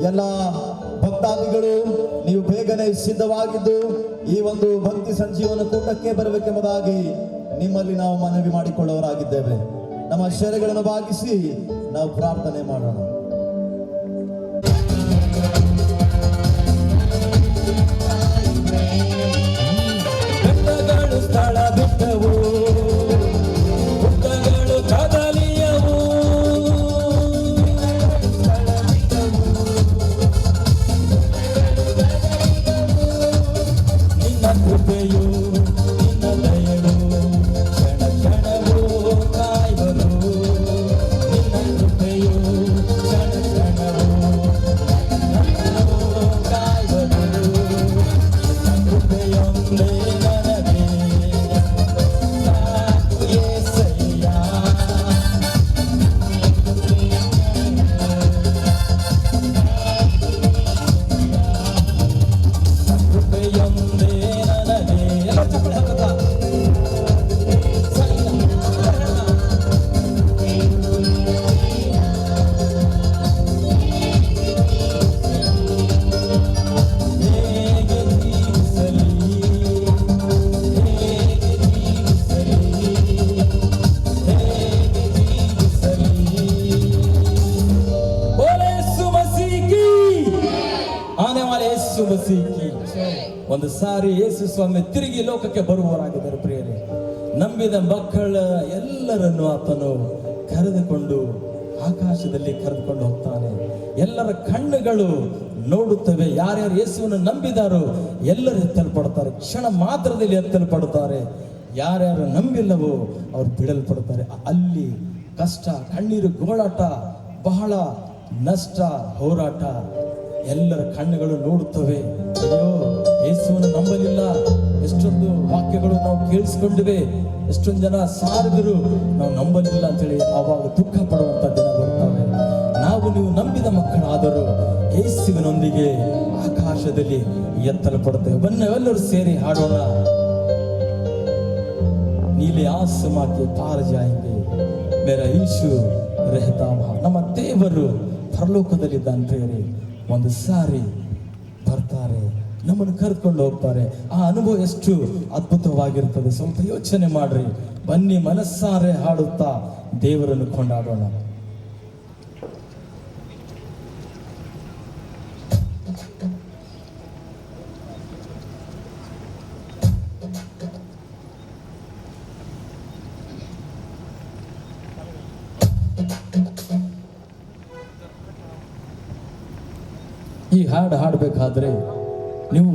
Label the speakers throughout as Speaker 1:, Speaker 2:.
Speaker 1: ಎಲ್ಲ ಭಕ್ತಾದಿಗಳು ನೀವು ಬೇಗನೆ ಸಿದ್ಧವಾಗಿದ್ದು ಈ ಒಂದು ಭಕ್ತಿ ಸಂಜೀವನ ಕೂಟಕ್ಕೆ ಬರಬೇಕೆಂಬುದಾಗಿ ನಿಮ್ಮಲ್ಲಿ ನಾವು ಮನವಿ ಮಾಡಿಕೊಳ್ಳುವವರಾಗಿದ್ದೇವೆ. ನಮ್ಮ ಶರೀರಗಳನ್ನು ಭಾಗಿಸಿ ನಾವು ಪ್ರಾರ್ಥನೆ ಮಾಡೋಣ.
Speaker 2: ಬೆಟ್ಟಗಳು ಸ್ಥಳ ಬಿಟ್ಟವು, ಗುಡ್ಡಗಳು ಕದಲಿಯವು, ನಿನ್ನ ಕೃಪೆಯು ನಿನ್ನ ದಯವು ಕ್ಷಣ ಕ್ಷಣವೂ ಕಾಯುವರು. ನಿನ್ನ ಕೃಪೆಯು ಕ್ಷಣ ಕ್ಷಣವೂ ಕಾಯುವರು. ನಿನ್ನ ಕೃಪೆಯೊಂದೇ ನನಗೆ ಸಾಕು యేసయ్య. ಕೃಪೆಯೊಂದೇ ನನಗೆ ಎಲ್ಲ ಚಪ್ಪಲಿ ಹಾಕುತ್ತಾ ಹೇಗೆ ಜೀವಿಸಲಿ, ಹೇಗೆ ಜೀವಿಸಲಿ, ಹೇಗೆ ಜೀವಿಸಲಿ. बोले यीशु मसीह की, आने वाले यीशु मसीह की. ಒಂದು ಸಾರಿ ಯೇಸು ಸ್ವಾಮಿ ತಿರುಗಿ ಲೋಕಕ್ಕೆ ಬರುವವರಾಗಿದ್ದಾರೆ. ಪ್ರಿಯರೇ, ನಂಬಿದ ಮಕ್ಕಳ ಎಲ್ಲರನ್ನು ಆತನು ಕರೆದುಕೊಂಡು ಆಕಾಶದಲ್ಲಿ ಕರೆದುಕೊಂಡು ಹೋಗ್ತಾನೆ. ಎಲ್ಲರ ಕಣ್ಣುಗಳು ನೋಡುತ್ತವೆ. ಯಾರ್ಯಾರು ಯೇಸುವನ್ನು ನಂಬಿದಾರೋ ಎಲ್ಲರೂ ಎತ್ತಲ್ಪಡ್ತಾರೆ. ಕ್ಷಣ ಮಾತ್ರದಲ್ಲಿ ಎತ್ತಲ್ಪಡುತ್ತಾರೆ. ಯಾರ್ಯಾರು ನಂಬಿಲ್ಲವೋ ಅವ್ರು ಬಿಡಲ್ಪಡುತ್ತಾರೆ. ಅಲ್ಲಿ ಕಷ್ಟ, ಕಣ್ಣೀರು, ಗೋಳಾಟ, ಬಹಳ ನಷ್ಟ, ಹೋರಾಟ, ಎಲ್ಲರ ಕಣ್ಣುಗಳು ನೋಡುತ್ತವೆ. ಅಯ್ಯೋ, ಯೇಸುವನ್ನು ನಂಬಲಿಲ್ಲ. ಎಷ್ಟೊಂದು ವಾಕ್ಯಗಳು ನಾವು ಕೇಳಿಸ್ಕೊಂಡಿವೆ, ಎಷ್ಟೊಂದು ಜನ ಸಾರಿದರು, ನಾವು ನಂಬಲಿಲ್ಲ ಅಂತೇಳಿ ಆವಾಗ ದುಃಖ ಪಡುವಂತ ದಿನ ಬರ್ತವೆ. ನಾವು ನೀವು ನಂಬಿದ ಮಕ್ಕಳಾದರೂ ಯೇಸುವಿನೊಂದಿಗೆ ಆಕಾಶದಲ್ಲಿ ಎತ್ತಲ್ಪಡುತ್ತೇವೆ. ಬನ್ನಿ ಎಲ್ಲರೂ ಸೇರಿ ಹಾಡೋಣ. ನೀಲಿ ಆಸಮಾं के पार जाएंगे मेरा यीशु रहता वहाँ. ನಮ್ಮ ದೇವರು ಪರಲೋಕದಲ್ಲಿದ್ದಾನೆ. ಪ್ರಿಯರೇ, ಒಂದು ಸಾರಿ ಬರ್ತಾರೆ, ನಮ್ಮನ್ನು ಕರೆದುಕೊಂಡು ಹೋಗ್ತಾರೆ. ಆ ಅನುಭವ ಎಷ್ಟು ಅದ್ಭುತವಾಗಿರ್ತದೆ. ಸ್ವಲ್ಪ ಯೋಚನೆ ಮಾಡ್ರಿ. ಬನ್ನಿ, ಮನಸ್ಸಾರೆ ಹಾಡುತ್ತಾ ದೇವರನ್ನು ಕೊಂಡಾಡೋಣ. ಈ ಹಾಡು ಹಾಡಬೇಕಾದ್ರೆ ನೀವು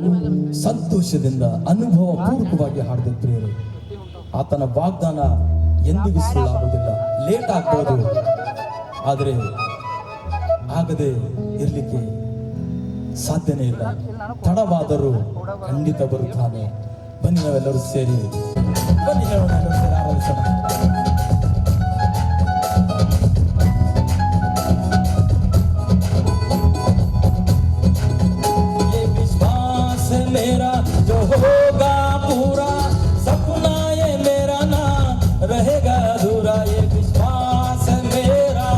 Speaker 2: ಸಂತೋಷದಿಂದ ಅನುಭವ ಪೂರ್ವಕವಾಗಿ ಹಾಡಬೇಕು. ಪ್ರಿಯರೇ, ಆತನ ವಾಗ್ದಾನ ಎಂದಿಗೂ ಸುಳ್ಳಾಗುವುದಿಲ್ಲ. ಲೇಟ್ ಆಗ್ಬೋದು, ಆದರೆ ಆಗದೆ ಇರಲಿಕ್ಕೆ ಸಾಧ್ಯನೇ ಇಲ್ಲ. ತಡವಾದರೂ ಖಂಡಿತ ಬರುತ್ತಾನೆ. ಬನ್ನಿ, ನಾವೆಲ್ಲರೂ ಸೇರಿ ಬನ್ನಿ ಹೇಳೋಣ, ಎಲ್ಲರೂ ಸೇರಿ ಆರಂಭಿಸೋಣ. मेरा जो होगा पूरा, सपना ये मेरा ना रहेगा अधूरा. ये विश्वास है मेरा,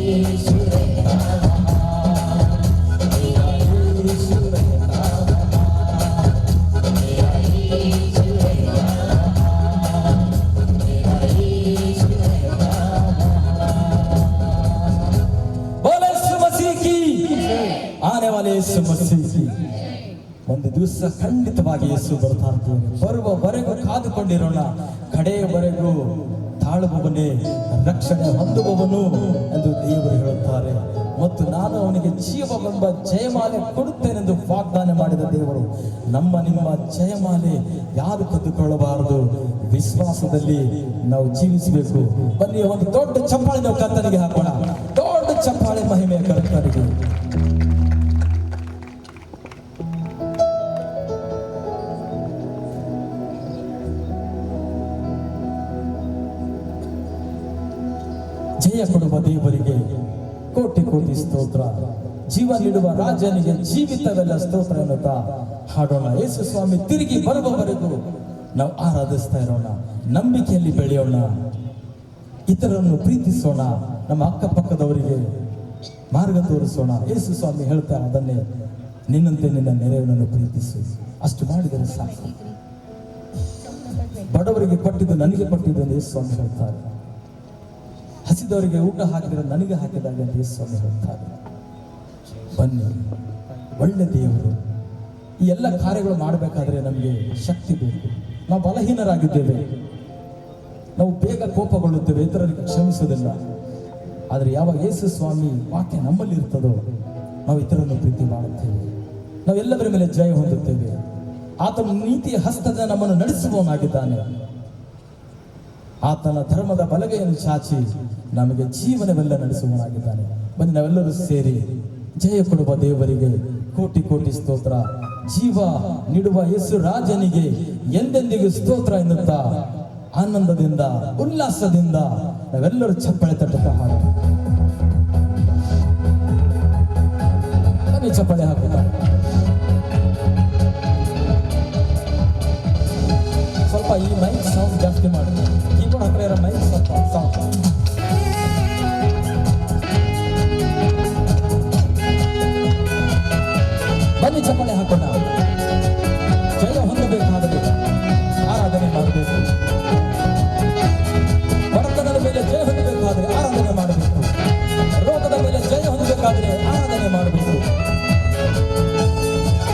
Speaker 2: यीशु रहता वहाँ, मेरा यीशु रहता वहाँ, मेरा यीशु रहता वहाँ, मेरा यीशु रहता वहाँ। बोले यीशु मसीह की, आने वाले यीशु मसीह की। ಒಂದು ದಿವಸ ಖಂಡಿತವಾಗಿ ಯೇಸು ಬರ್ತಾ ಇರ್ತಾನೆ. ಬರುವವರೆಗೂ ಕಾದುಕೊಂಡಿರೋಣ. ಕಡೆಯವರೆಗೂ ತಾಳುವವನೇ ರಕ್ಷಣೆ ಹೊಂದುವವನು ಎಂದು ದೇವರು ಹೇಳುತ್ತಾರೆ. ಮತ್ತು ನಾನು ಅವನಿಗೆ ಜೀವವೆಂಬ ಜಯಮಾಲೆ ಕೊಡುತ್ತೇನೆಂದು ವಾಗ್ದಾನ ಮಾಡಿದ ದೇವರು ನಿಮ್ಮ ಜಯಮಾಲೆ ಯಾರು ಕದ್ದುಕೊಳ್ಳಬಾರದು. ವಿಶ್ವಾಸದಲ್ಲಿ ನಾವು ಜೀವಿಸಬೇಕು. ಬನ್ನಿ, ಒಂದು ದೊಡ್ಡ ಚಪ್ಪಾಳೆ ನಾವು ಕರ್ತನಿಗೆ ಹಾಕೋಣ. ದೊಡ್ಡ ಚಪ್ಪಾಳೆ ಮಹಿಮೆಯ ಕರ್ತನಿಗೆ. ಜಯ ಕೊಡುವ ದೇವರಿಗೆ ಕೋಟಿ ಕೋಟಿ ಸ್ತೋತ್ರ. ಜೀವ ನೀಡುವ ರಾಜನಿಗೆ ಜೀವಿತವೆಲ್ಲ ಸ್ತೋತ್ರ ಎನ್ನುತ್ತಾ ಹಾಡೋಣ. ಯೇಸು ಸ್ವಾಮಿ ತಿರುಗಿ ಬರುವವರೆಗೂ ನಾವು ಆರಾಧಿಸ್ತಾ ಇರೋಣ. ನಂಬಿಕೆಯಲ್ಲಿ ಬೆಳೆಯೋಣ. ಇತರರನ್ನು ಪ್ರೀತಿಸೋಣ. ನಮ್ಮ ಅಕ್ಕಪಕ್ಕದವರಿಗೆ ಮಾರ್ಗ ತೋರಿಸೋಣ. ಯೇಸು ಸ್ವಾಮಿ ಹೇಳ್ತಾರೆ ಅದನ್ನೇ, ನಿನ್ನಂತೆ ನಿನ್ನ ನೆರೆಯವನನ್ನು ಪ್ರೀತಿಸು. ಅಷ್ಟು ಮಾಡಿದರೆ ಸಾಕು. ಬಡವರಿಗೆ ಕೊಟ್ಟಿದ್ದು ನನಗೆ ಕೊಟ್ಟಿದ್ದು ಎಂದು ಯೇಸು ಸ್ವಾಮಿ ಹೇಳ್ತಾರೆ. ಹಸಿದವರಿಗೆ ಊಟ ಹಾಕಿದರೆ ನನಗೆ ಹಾಕಿದಾಗ ಅಂತ ಯೇಸು ಸ್ವಾಮಿ ಹೇಳ್ತಾರೆ. ಬನ್ನಿ, ಒಳ್ಳೆ ದೇವರು. ಈ ಎಲ್ಲ ಕಾರ್ಯಗಳು ಮಾಡಬೇಕಾದ್ರೆ ನಮಗೆ ಶಕ್ತಿ ಬೇಕು. ನಾವು ಬಲಹೀನರಾಗಿದ್ದೇವೆ. ನಾವು ಬೇಗ ಕೋಪಗೊಳ್ಳುತ್ತೇವೆ, ಇತರರಿಗೆ ಕ್ಷಮಿಸುವುದಿಲ್ಲ. ಆದರೆ ಯಾವಾಗ ಯೇಸು ಸ್ವಾಮಿ ವಾಕ್ಯ ನಮ್ಮಲ್ಲಿ ಇರ್ತದೋ ನಾವು ಇತರರನ್ನು ಪ್ರೀತಿ ಮಾಡುತ್ತೇವೆ. ನಾವೆಲ್ಲದರ ಮೇಲೆ ಜಯ ಹೊಂದುತ್ತೇವೆ. ಆತನ ನೀತಿಯ ಹಸ್ತದ ನಮ್ಮನ್ನು ನಡೆಸುವವನಾಗಿದ್ದಾನೆ. ಆತನ ಧರ್ಮದ ಬಲಗೈಯನ್ನು ಚಾಚಿ ನಮಗೆ ಜೀವನವೆಲ್ಲ ನಡೆಸುವವನಾಗಿದ್ದಾನೆ. ಬನ್ನಿ, ನಾವೆಲ್ಲರೂ ಸೇರಿ ಜಯ ಕೊಡುವ ದೇವರಿಗೆ ಕೋಟಿ ಕೋಟಿ ಸ್ತೋತ್ರ. ಜೀವ ನೀಡುವ ಯೇಸು ರಾಜನಿಗೆ ಎಂದೆಂದಿಗೂ ಸ್ತೋತ್ರ ಎನ್ನುತ್ತಾ ಆನಂದದಿಂದ ಉಲ್ಲಾಸದಿಂದ ನಾವೆಲ್ಲರೂ ಚಪ್ಪಾಳೆ ತಟ್ಟುತ್ತಾ ಹಾಡು. ಬನ್ನಿ, ಚಪ್ಪಾಳೆ ಹಾಕುತ್ತಾ ಸ್ವಲ್ಪ ಈ ಮೈಕ್ ಸೌಂಡ್ ಜಾಸ್ತಿ ಮಾಡಿ. ಕೀಬೋರ್ಡ್ ಹತ್ರ ಇರೋ ಮೈಕ್ ಸ್ವಲ್ಪ ಸೌಂಡ್. ಬನ್ನಿ, ಚಪ್ಪಾಳೆ ಹಾಕೋಣ. ಜಯ ಹೊಂದಬೇಕಾದರೆ ಆರಾಧನೆ ಮಾಡಬೇಕು. ಬಡತನದ ಮೇಲೆ ಜಯ ಹೊಂದಬೇಕಾದ್ರೆ ಆರಾಧನೆ ಮಾಡಬೇಕು. ರೋಗದ ಮೇಲೆ ಜಯ ಹೊಂದಬೇಕಾದ್ರೆ ಆರಾಧನೆ ಮಾಡಬೇಕು.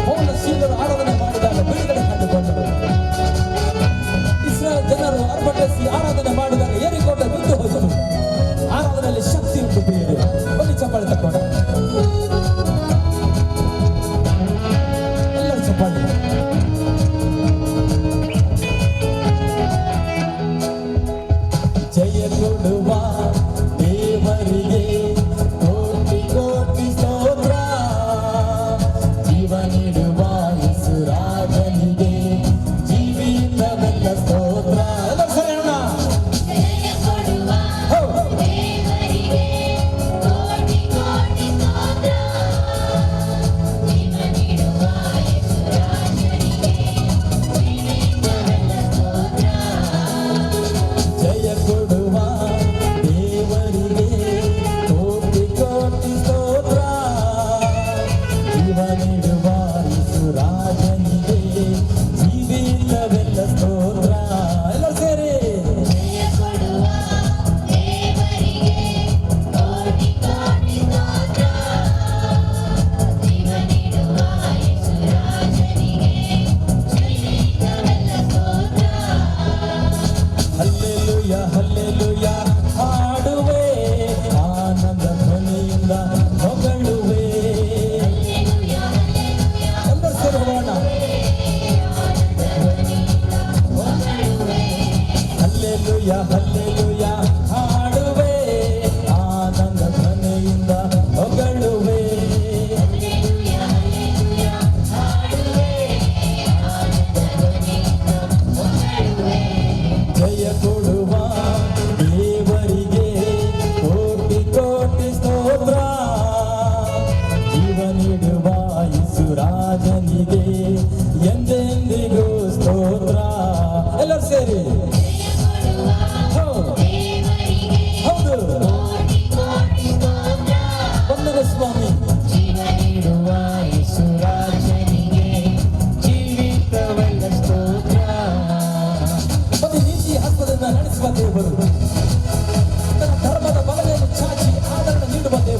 Speaker 2: ಪೌಲ ಶೀಲರು ಆರಾಧನೆ ಮಾಡಿದಾಗ ಬಿಡುಗಡೆ ಕಂಡುಕೊಂಡರು. ಇಸ್ರಾಯೇಲ್ ಜನರು ಅರ್ಭಟಿಸಿ ಆರಾಧನೆ ಮಾಡಿದಾಗ ಏರಿಕೊಂಡ ಬಿದ್ದು ಹೋಯಿತು. ಆರಾಧನೆಯಲ್ಲಿ ಶಕ್ತಿ ಉಂಟು ಪ್ರಿಯರೇ. ಬನ್ನಿ, ಚಪ್ಪಾಳೆ ತಕ್ಕೋಣ. ಎಲ್ಲರೂ ಚಪ್ಪಾಳೆ. ಜಯ ಕೊಡುವ ದೇವರಿಗೆ ಕೋಟಿ ಕೋಟಿ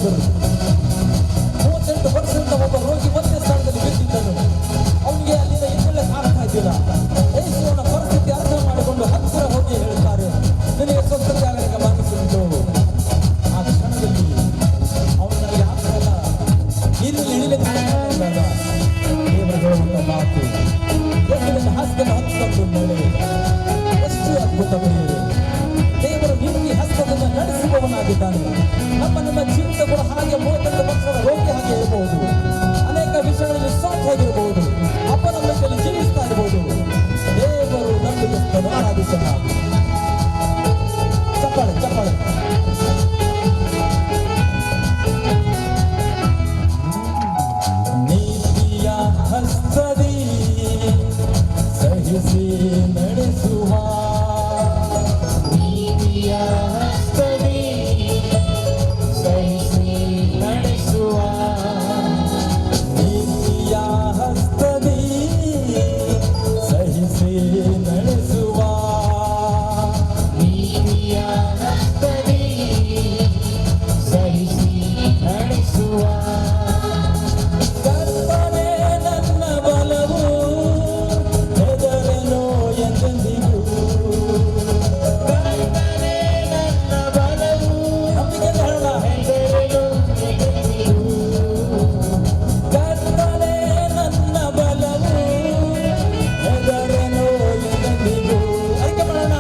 Speaker 2: ಹೋದರು. 38 ವರ್ಷದಿಂದ ಒಬ್ಬ ರೋಗಿ ಒಂದೇ ಸ್ಥಳದಲ್ಲಿ ಬಿದ್ದಿದ್ದನು. ಅವನಿಗೆ ಅಲ್ಲಿಂದ ಇನ್ನೆಲ್ಲ ಕಾಣ್ತಾ ಇದ್ದಿಲ್ಲ. ಯೇಸುವನ ಪರಿಸ್ಥಿತಿ ಅರ್ಥ ಮಾಡಿಕೊಂಡು ಹತ್ತಿರ ಹೋಗಿ ಹೇಳ್ತಾರೆ, ನಿನಗೆ ಸ್ವಸ್ಥತೆ ಆಗಲಿಕ್ಕೆ ಮಾನಿಸುವುದು. ಆ ಕ್ಷಣದಲ್ಲಿ ಅವನು ನನಗೆ ಆಗ್ತಾಯಿಲ್ಲ, ನೀರಲ್ಲಿ ಇಳಿಲಿಕ್ಕೆ ದೇವರು ಹೇಳುವಂತ ಮಾತು, ಯೇಸುವಿನ ಹಸ್ತವನ್ನು ಹತ್ತಿಕೊಂಡು ಮೇಲೆ ಎಷ್ಟು ಅದ್ಭುತ ಪ್ರಿಯರೇ. ದೇವರು ನಿಮಗೆ ಹಸ್ತದಿಂದ ನಡೆಸುವವನಾಗಿದ್ದಾನೆ. ನಮ್ಮ ಜೀವಿತಗಳು ಹಾಗೆ 38 ವರ್ಷದ ರೋಗಿ ಹಾಗೆ ಇರಬಹುದು. ಅನೇಕ ವಿಷಯಗಳಲ್ಲಿ ಸೋತು ಹೋಗಿರಬಹುದು. ಅಪನಂಬಿಕೆಯಲ್ಲಿ ಜೀವಿಸ್ತಾ ಇರಬಹುದು. ದೇವರು ನಂಬಿಕೆಯನ್ನು ಆರಾಧಿಸೋಣ. ಚಪ್ಪಾಳೆ ಚಪ್ಪಾಳೆ. ನೀತಿಯ ಹಸ್ತದಿ ಸಹಿಸಿ ನಡೆಸುವ,
Speaker 3: ನೀತಿಯ ಹಸ್ತದಿ ಸಹಿಸಿ ನಡೆಸುವ,
Speaker 2: ನೀತಿಯ ಹಸ್ತದಿ ಸಹಿಸಿ ನಡೆಸುವ,
Speaker 3: ನೀತಿಯ ಹಸ್ತದಿ ಸಹಿಸಿ ನಡೆಸುವ.
Speaker 2: ಕರ್ತನೇ ನನ್ನ ಬಲವು, ಹೆದರೆನೋ ಎಂದೆಂದಿಗೂ.
Speaker 3: ಕರ್ತನೇ ನನ್ನ ಬಲವು,
Speaker 2: ನಂಬಿಕೆಯಿಂದ ಹೇಳೋಣ.
Speaker 3: ಹೆದರೆನು ಎಂದೆಂದಿಗೂ.
Speaker 2: ಕರ್ತನೇ ನನ್ನ ಬಲವು, ಹೆದರೆನೋ ಎಂದೆಂದಿಗೂ. ಅರಿಕೆ ಮಾಡೋಣ.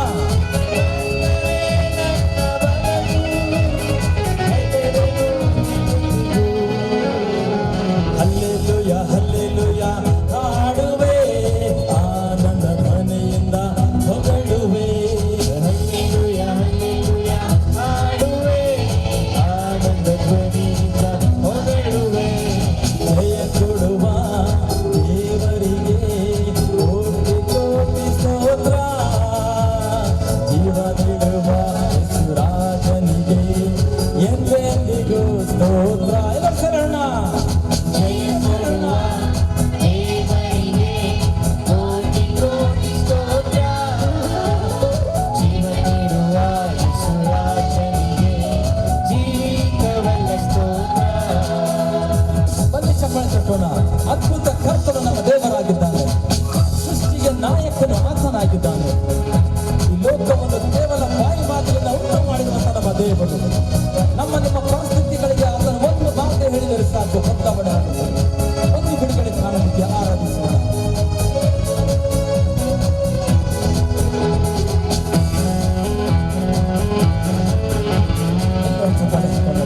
Speaker 2: ಹಲ್ಲೆಲೂಯ ಹಲ್ಲೆಲೂಯ ಹಾಡುವೆ, ಆನಂದ ಧ್ವನಿಯಿಂದ ಹೊಗಳುವೆ.
Speaker 3: ಹಲ್ಲೆಲೂಯ ಹಲ್ಲೆಲೂಯ ಹಾಡುವೆ, ಆನಂದ ಧ್ವನಿಯಿಂದ ಹೊಗಳುವೆ.
Speaker 2: ಜಯ ಕೊಡುವ ದೇವರಿಗೆ ಕೋಟಿ ಕೋಟಿ ಸ್ತೋತ್ರ. ಜೀವ ನೀಡುವ ಯೇಸುರಾಜನಿಗೆ ಎಂದೆಂದಿಗೂ ಸ್ತೋತ್ರ. ಎಲ್ಲ ಶರಣ.
Speaker 3: ಜಯ ಕೊಡುವ ದೇವರಿಗೆ ಕೋಟಿ ಕೋಟಿ ಸ್ತೋತ್ರ. ಜೀವ ನೀಡುವ ಯೇಸುರಾಜನಿಗೆ ಜೀವಿತವೆಲ್ಲ ಸ್ತೋತ್ರ.
Speaker 2: ಬನ್ನಿ ಚಪ್ಪಾಳೆ ತಟ್ಟೋಣ. ಅದ್ಭುತ ಕರ್ತನು ನಮ್ಮ ದೇವರಾಗಿದ್ದಾನೆ. ಸೃಷ್ಟಿಗೆ ನಾಯಕನು ಆತನಾಗಿದ್ದಾನೆ. ಈ ಲೋಕವನ್ನು ಕೇವಲ ಬಾಯಿ ಮಾತಿನಿಂದ ಉಂಟು ಮಾಡಿರುವಂತ ನಮ್ಮ ದೇವರು. ನಿಮ್ಮ ಪರಿಸ್ಥಿತಿಗಳಿಗೆ ಆತನ ಒಂದು ಮಾತೆ ಹೇಳಿದರೆ ಸಾಕು, ಬದಲಾವಣೆ ಆಗುತ್ತದೆ. ಒಂದು ಬಿಡುಗಡೆ ಕಾಣಲಿಕ್ಕೆ ಆರಾಧಿಸೋಣ. ಎಲ್ಲರೂ ಚಪ್ಪಾಳೆ ತಟ್ಟೋಣ.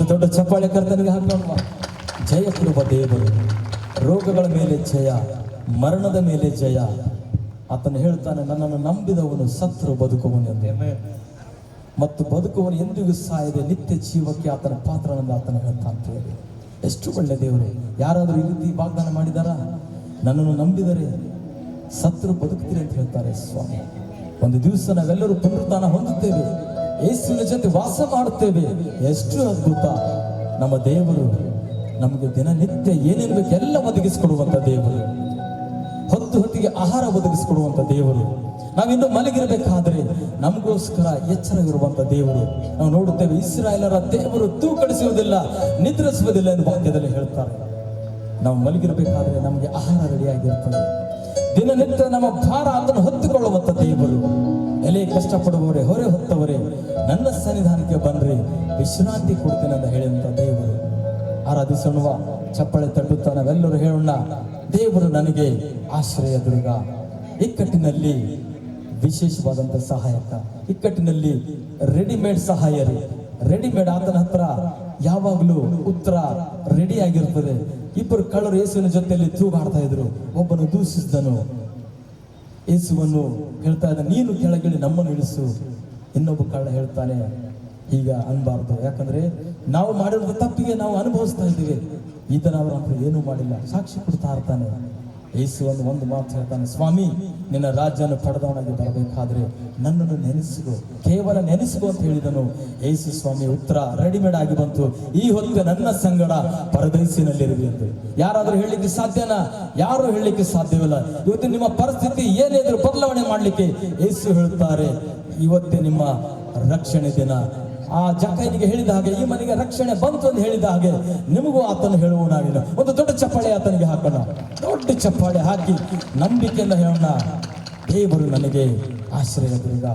Speaker 2: ಒಂದು ದೊಡ್ಡ ಚಪ್ಪಾಳೆ ಕರ್ತನಿಗೆ ಹಾಕೋಣ. ಜಯ ಕೊಡುವ ದೇವರು, ರೋಗಗಳ ಮೇಲೆ ಜಯ, ಮರಣದ ಮೇಲೆ ಜಯ. ಆತನು ಹೇಳ್ತಾನೆ, ನನ್ನನ್ನು ನಂಬಿದವನು ಸತ್ರು ಬದುಕುವನು ಎಂದು, ಮತ್ತು ಬದುಕುವನು ಎಂದಿಗೂ ಸಾಯದೆ ನಿತ್ಯ ಜೀವಕ್ಕೆ ಆತನ ಪಾತ್ರನೆಂದು ಆತನು ಹೇಳ್ತಾನೆ. ಎಷ್ಟು ಒಳ್ಳೆ ದೇವರು. ಯಾರಾದರೂ ಈ ರೀತಿ ವಾಗ್ದಾನ ಮಾಡಿದಾರ? ನನ್ನನ್ನು ನಂಬಿದರೆ ಸತ್ರು ಬದುಕ್ತೀರಿ ಅಂತ ಹೇಳ್ತಾರೆ ಸ್ವಾಮಿ. ಒಂದು ದಿವಸ ನಾವೆಲ್ಲರೂ ಪುನರುತ್ಥಾನ ಹೊಂದುತ್ತೇವೆ, ಯೇಸುವಿನ ಜೊತೆ ವಾಸ ಮಾಡುತ್ತೇವೆ. ಎಷ್ಟು ಅದ್ಭುತ! ನಮ್ಮ ದೇವರು ನಮಗೆ ದಿನನಿತ್ಯ ಏನೇನು ಬೇಕು ಎಲ್ಲ ಒದಗಿಸಿಕೊಡುವಂಥ ದೇವರು, ಹೊತ್ತಿಗೆ ಆಹಾರ ಒದಗಿಸಿಕೊಡುವಂಥ ದೇವರು. ನಾವಿನ್ನು ಮಲಗಿರಬೇಕಾದ್ರೆ ನಮಗೋಸ್ಕರ ಎಚ್ಚರವಿರುವಂಥ ದೇವರು. ನಾವು ನೋಡುತ್ತೇವೆ, ಇಸ್ರಾಯೇಲರ ದೇವರು ತೂಕಡಿಸುವುದಿಲ್ಲ, ನಿದ್ರಿಸುವುದಿಲ್ಲ ಎಂದು ವಾಕ್ಯದಲ್ಲಿ ಹೇಳ್ತಾರೆ. ನಾವು ಮಲಗಿರಬೇಕಾದ್ರೆ ನಮಗೆ ಆಹಾರ ರೆಡಿಯಾಗಿರ್ತದೆ. ದಿನನಿತ್ಯ ನಮ್ಮ ಭಾರ ಅದನ್ನು ಹೊತ್ತುಕೊಳ್ಳುವಂಥ ದೇವರು. ಎಲೆ ಕಷ್ಟಪಡುವವರೇ, ಹೊರೆ ಹೊತ್ತವರೇ, ನನ್ನ ಸನ್ನಿಧಾನಕ್ಕೆ ಬನ್ರಿ, ವಿಶ್ರಾಂತಿ ಕೊಡ್ತೇನೆ ಅಂತ ಹೇಳಿದಂಥ ದೇವರು. ಆರಾಧಿಸೋಣ, ಚಪ್ಪಳೆ ತಟ್ಟುತ್ತಾ ನಾವೆಲ್ಲರೂ ಹೇಳೋಣ, ದೇವರು ನನಗೆ ಆಶ್ರಯ ದುರ್ಗ, ಇಕ್ಕಟ್ಟಿನಲ್ಲಿ ವಿಶೇಷವಾದಂಥ ಸಹಾಯಕ, ಇಕ್ಕಟ್ಟಿನಲ್ಲಿ ರೆಡಿಮೇಡ್ ಸಹಾಯರಿ. ರೆಡಿಮೇಡ್ ಆತನ ಹತ್ರ ಯಾವಾಗಲೂ ಉತ್ತರ ರೆಡಿ ಆಗಿರ್ತದೆ. ಇಬ್ಬರು ಕಳ್ಳರು ಯೇಸುವಿನ ಜೊತೆಯಲ್ಲಿ ತೂಗಾಡ್ತಾ ಇದ್ರು. ಒಬ್ಬನು ದೂಷಿಸಿದನು, ಯೇಸುವನ್ನು ಹೇಳ್ತಾ ಇದ್ದ, ನೀನು ಕೆಳಗಿಳಿ ನಮ್ಮನ್ನು ಇಳಿಸು. ಇನ್ನೊಬ್ಬ ಕಳ್ಳ ಹೇಳ್ತಾನೆ, ಈಗ ಅನ್ಬಾರ್ದು, ಯಾಕಂದ್ರೆ ನಾವು ಮಾಡಿರೋ ತಪ್ಪಿಗೆ ನಾವು ಅನುಭವಿಸ್ತಾ ಇದ್ದೀವಿ. ಈತನ ಅವರಂತೂ ಏನೂ ಮಾಡಿಲ್ಲ, ಸಾಕ್ಷಿ ಕೊಡ್ತಾ ಇರ್ತಾನೆ. ಯೇಸುವನ್ನು ಒಂದು ಮಾತು ಹೇಳ್ತಾನೆ, ಸ್ವಾಮಿ, ನಿನ್ನ ರಾಜ್ಯವನ್ನು ಪಡೆದವನಾಗಿ ಬರಬೇಕಾದ್ರೆ ನನ್ನನ್ನು ನೆನೆಸಿಕೋ, ಕೇವಲ ನೆನೆಸಿಕೋ ಅಂತ ಹೇಳಿದನು. ಯೇಸು ಸ್ವಾಮಿ ಉತ್ತರ ರೆಡಿಮೇಡ್ ಆಗಿ ಬಂತು, ಈ ಹೊತ್ತು ನನ್ನ ಸಂಗಡ ಪರದೈಸಿನಲ್ಲಿರುವೆ ಎಂದು. ಯಾರಾದ್ರೂ ಹೇಳಲಿಕ್ಕೆ ಸಾಧ್ಯನಾ? ಯಾರು ಹೇಳಲಿಕ್ಕೆ ಸಾಧ್ಯವಿಲ್ಲ. ಇವತ್ತು ನಿಮ್ಮ ಪರಿಸ್ಥಿತಿ ಏನೇ ಇದ್ರೂ ಬದಲಾವಣೆ ಮಾಡಲಿಕ್ಕೆ ಯೇಸು ಹೇಳ್ತಾರೆ, ಇವತ್ತೇ ನಿಮ್ಮ ರಕ್ಷಣೆ ದಿನ. ಆ ಜಕ್ಕನಿಗೆ ಹೇಳಿದ ಹಾಗೆ ಈ ಮನೆಗೆ ರಕ್ಷಣೆ ಬಂತು ಅಂತ ಹೇಳಿದ ಹಾಗೆ ನಿಮಗೂ ಆತನು ಹೇಳುವನಾಗಿಲ್ಲ. ಒಂದು ದೊಡ್ಡ ಚಪ್ಪಾಳೆ ಆತನಿಗೆ ಹಾಕೋಣ, ದೊಡ್ಡ ಚಪ್ಪಾಳೆ ಹಾಕಿ ನಂಬಿಕೆಯಿಂದ ಹೇಳೋಣ, ದೇವರು ನನಗೆ ಆಶ್ರಯ ದುರ್ಗ.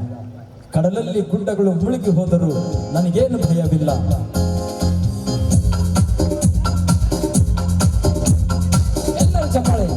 Speaker 2: ಕಡಲಲ್ಲಿ ಗುಡ್ಡಗಳು ಮುಳುಗಿ ಹೋದರೂ ನನಗೇನು ಭಯವಿಲ್ಲ. ಎಲ್ಲರೂ ಚಪ್ಪಾಳೆ.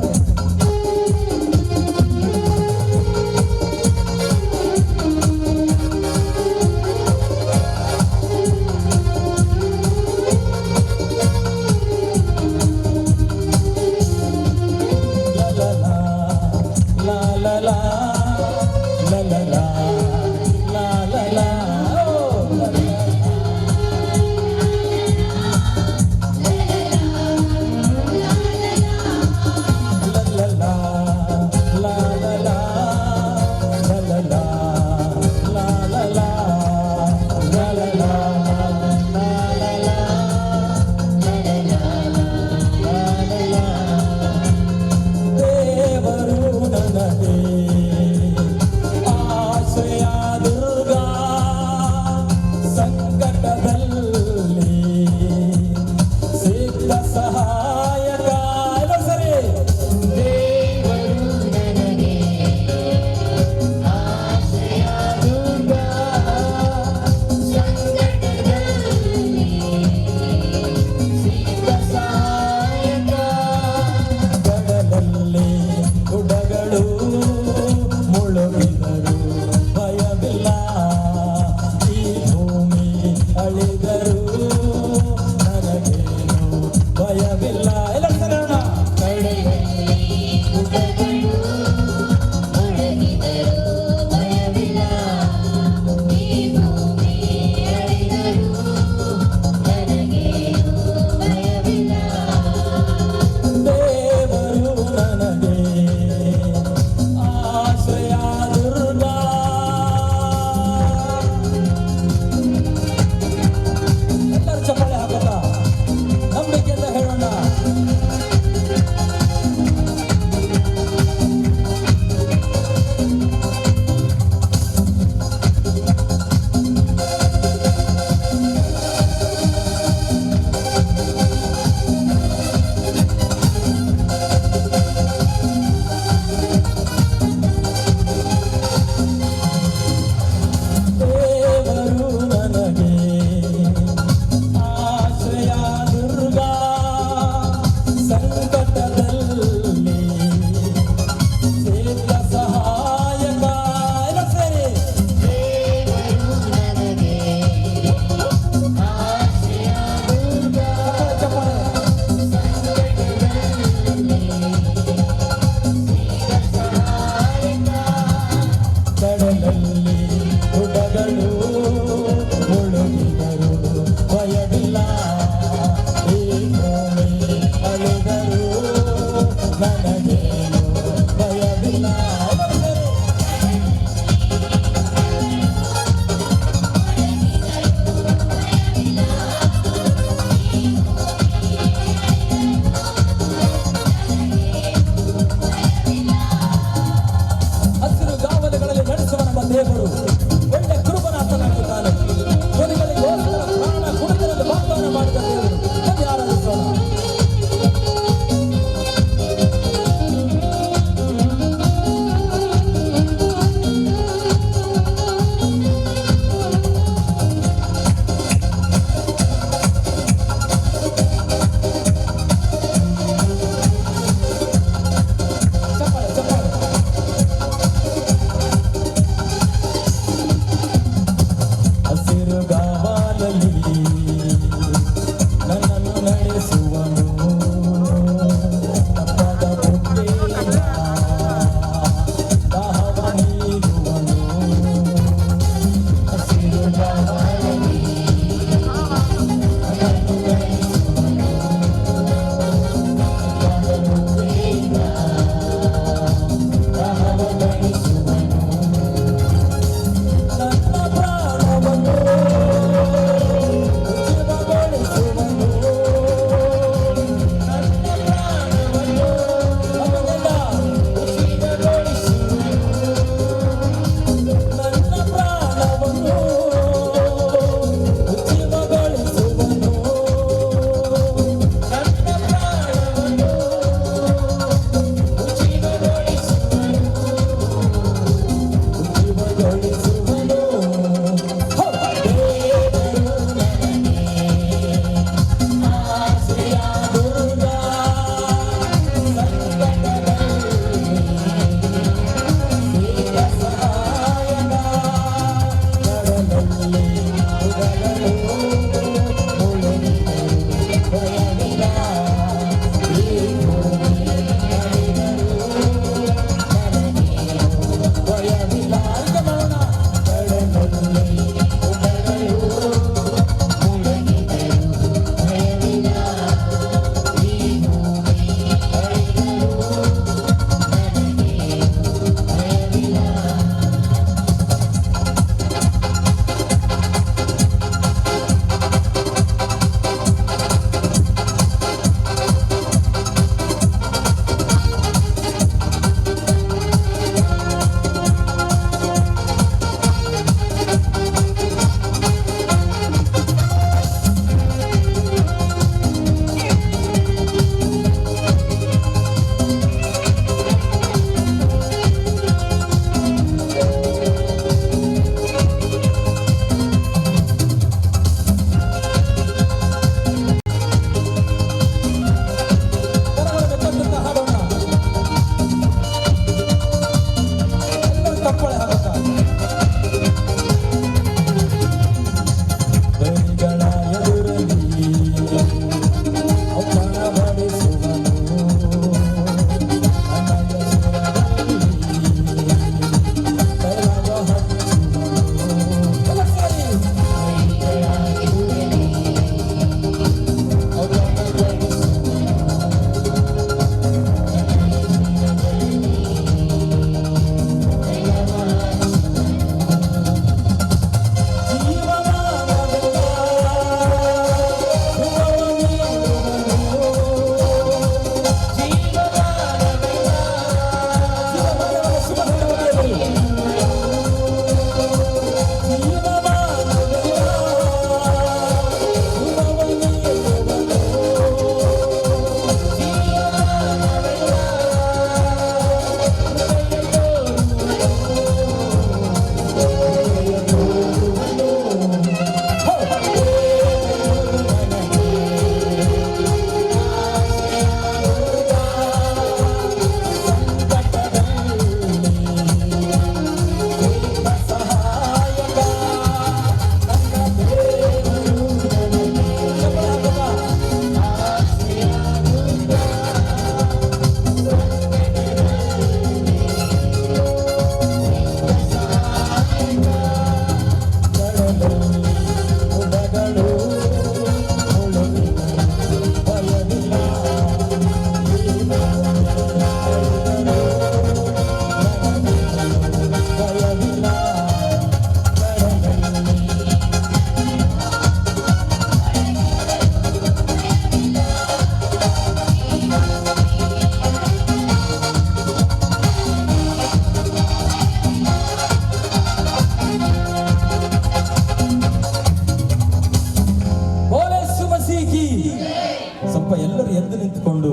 Speaker 2: ಸ್ವಲ್ಪ ಎಲ್ಲರೂ ಎದ್ದು ನಿಂತುಕೊಂಡು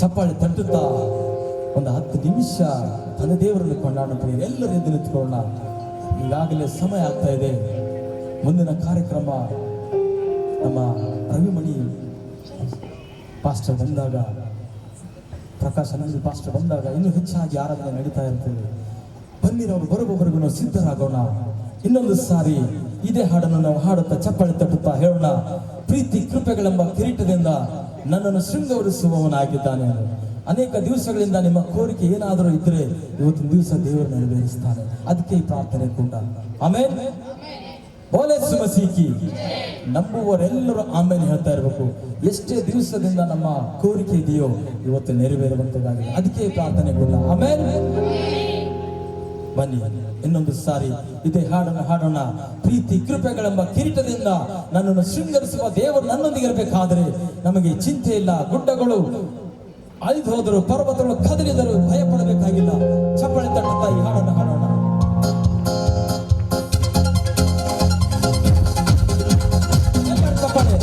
Speaker 2: ಚಪ್ಪಾಳೆ ತಟ್ಟುತ್ತಾ ಒಂದು 10 ನಿಮಿಷ ತನ್ನ ದೇವರನ್ನು ಕೊಂಡಾಡೋಣ ಪ್ರಿಯರೇ. ಎಲ್ಲರೂ ಎದ್ದು ನಿಂತ್ಕೊಳ್ಳೋಣ. ಈಗಾಗಲೇ ಸಮಯ ಆಗ್ತಾ ಇದೆ. ಮುಂದಿನ ಕಾರ್ಯಕ್ರಮ ನಮ್ಮ ರವಿಮಣಿ ಪಾಸ್ಟರ್ ಬಂದಾಗ, ಪ್ರಕಾಶ್ ಅನಂದಿ ಪಾಸ್ಟರ್ ಬಂದಾಗ ಇನ್ನೂ ಹೆಚ್ಚಾಗಿ ಆರಾಧನೆ ನಡೀತಾ ಇರ್ತೇವೆ. ಬನ್ನಿರವರು ಬರುವವರೆಗೂ ನಾವು ಸಿದ್ಧರಾಗೋಣ. ಇನ್ನೊಂದು ಸಾರಿ ಇದೇ ಹಾಡನ್ನು ನಾವು ಹಾಡುತ್ತಾ ಚಪ್ಪಾಳೆ ತಟ್ಟುತ್ತಾ ಹೇಳೋಣ. ಪ್ರೀತಿ ಕೃಪೆಗಳೆಂಬ ಕಿರೀಟದಿಂದ ನನ್ನನ್ನು ಶೃಂಗವರಿಸುವವನಾಗಿದ್ದಾನೆ. ಅನೇಕ ದಿವಸಗಳಿಂದ ನಿಮ್ಮ ಕೋರಿಕೆ ಏನಾದರೂ ಇದ್ರೆ ಇವತ್ತಿನ ದಿವಸ ದೇವರು ನೆರವೇರಿಸ್ತಾನೆ. ಅದಕ್ಕೆ ಈ ಪ್ರಾರ್ಥನೆ ಕೂಡ. ಆಮೇಲೆ ಬೋಲೆ ಸುಮಸೀಕಿ. ನಂಬುವರೆಲ್ಲರೂ ಆಮೇಲೆ ಹೇಳ್ತಾ ಇರಬೇಕು. ಎಷ್ಟೇ ದಿವಸದಿಂದ ನಮ್ಮ ಕೋರಿಕೆ ಇದೆಯೋ ಇವತ್ತು ನೆರವೇರುವಂತದ್ದಾಗಿದೆ. ಅದಕ್ಕೆ ಪ್ರಾರ್ಥನೆ ಕೂಡ. ಆಮೇಲೆ ಬನ್ನಿ ಇನ್ನೊಂದು ಸಾರಿ ಇದೇ ಹಾಡನ್ನು ಹಾಡೋಣ. ಪ್ರೀತಿ ಕೃಪೆಗಳೆಂಬ ಕಿರೀಟದಿಂದ ನನ್ನನ್ನು ಶೃಂಗರಿಸುವ ದೇವರು ನನ್ನೊಂದಿಗೆ ಇರಬೇಕಾದ್ರೆ ನಮಗೆ ಚಿಂತೆ ಇಲ್ಲ. ಗುಡ್ಡಗಳು ಅಳಿದು ಹೋದರು, ಪರ್ವತಗಳು ಕದಲಿದರು, ಭಯ ಪಡಬೇಕಾಗಿಲ್ಲ. ಚಪ್ಪಾಳೆ ತಟ್ಟುತ್ತಾ ಈ ಹಾಡನ್ನು ಹಾಡೋಣ. ಚಪ್ಪಾಳೆ.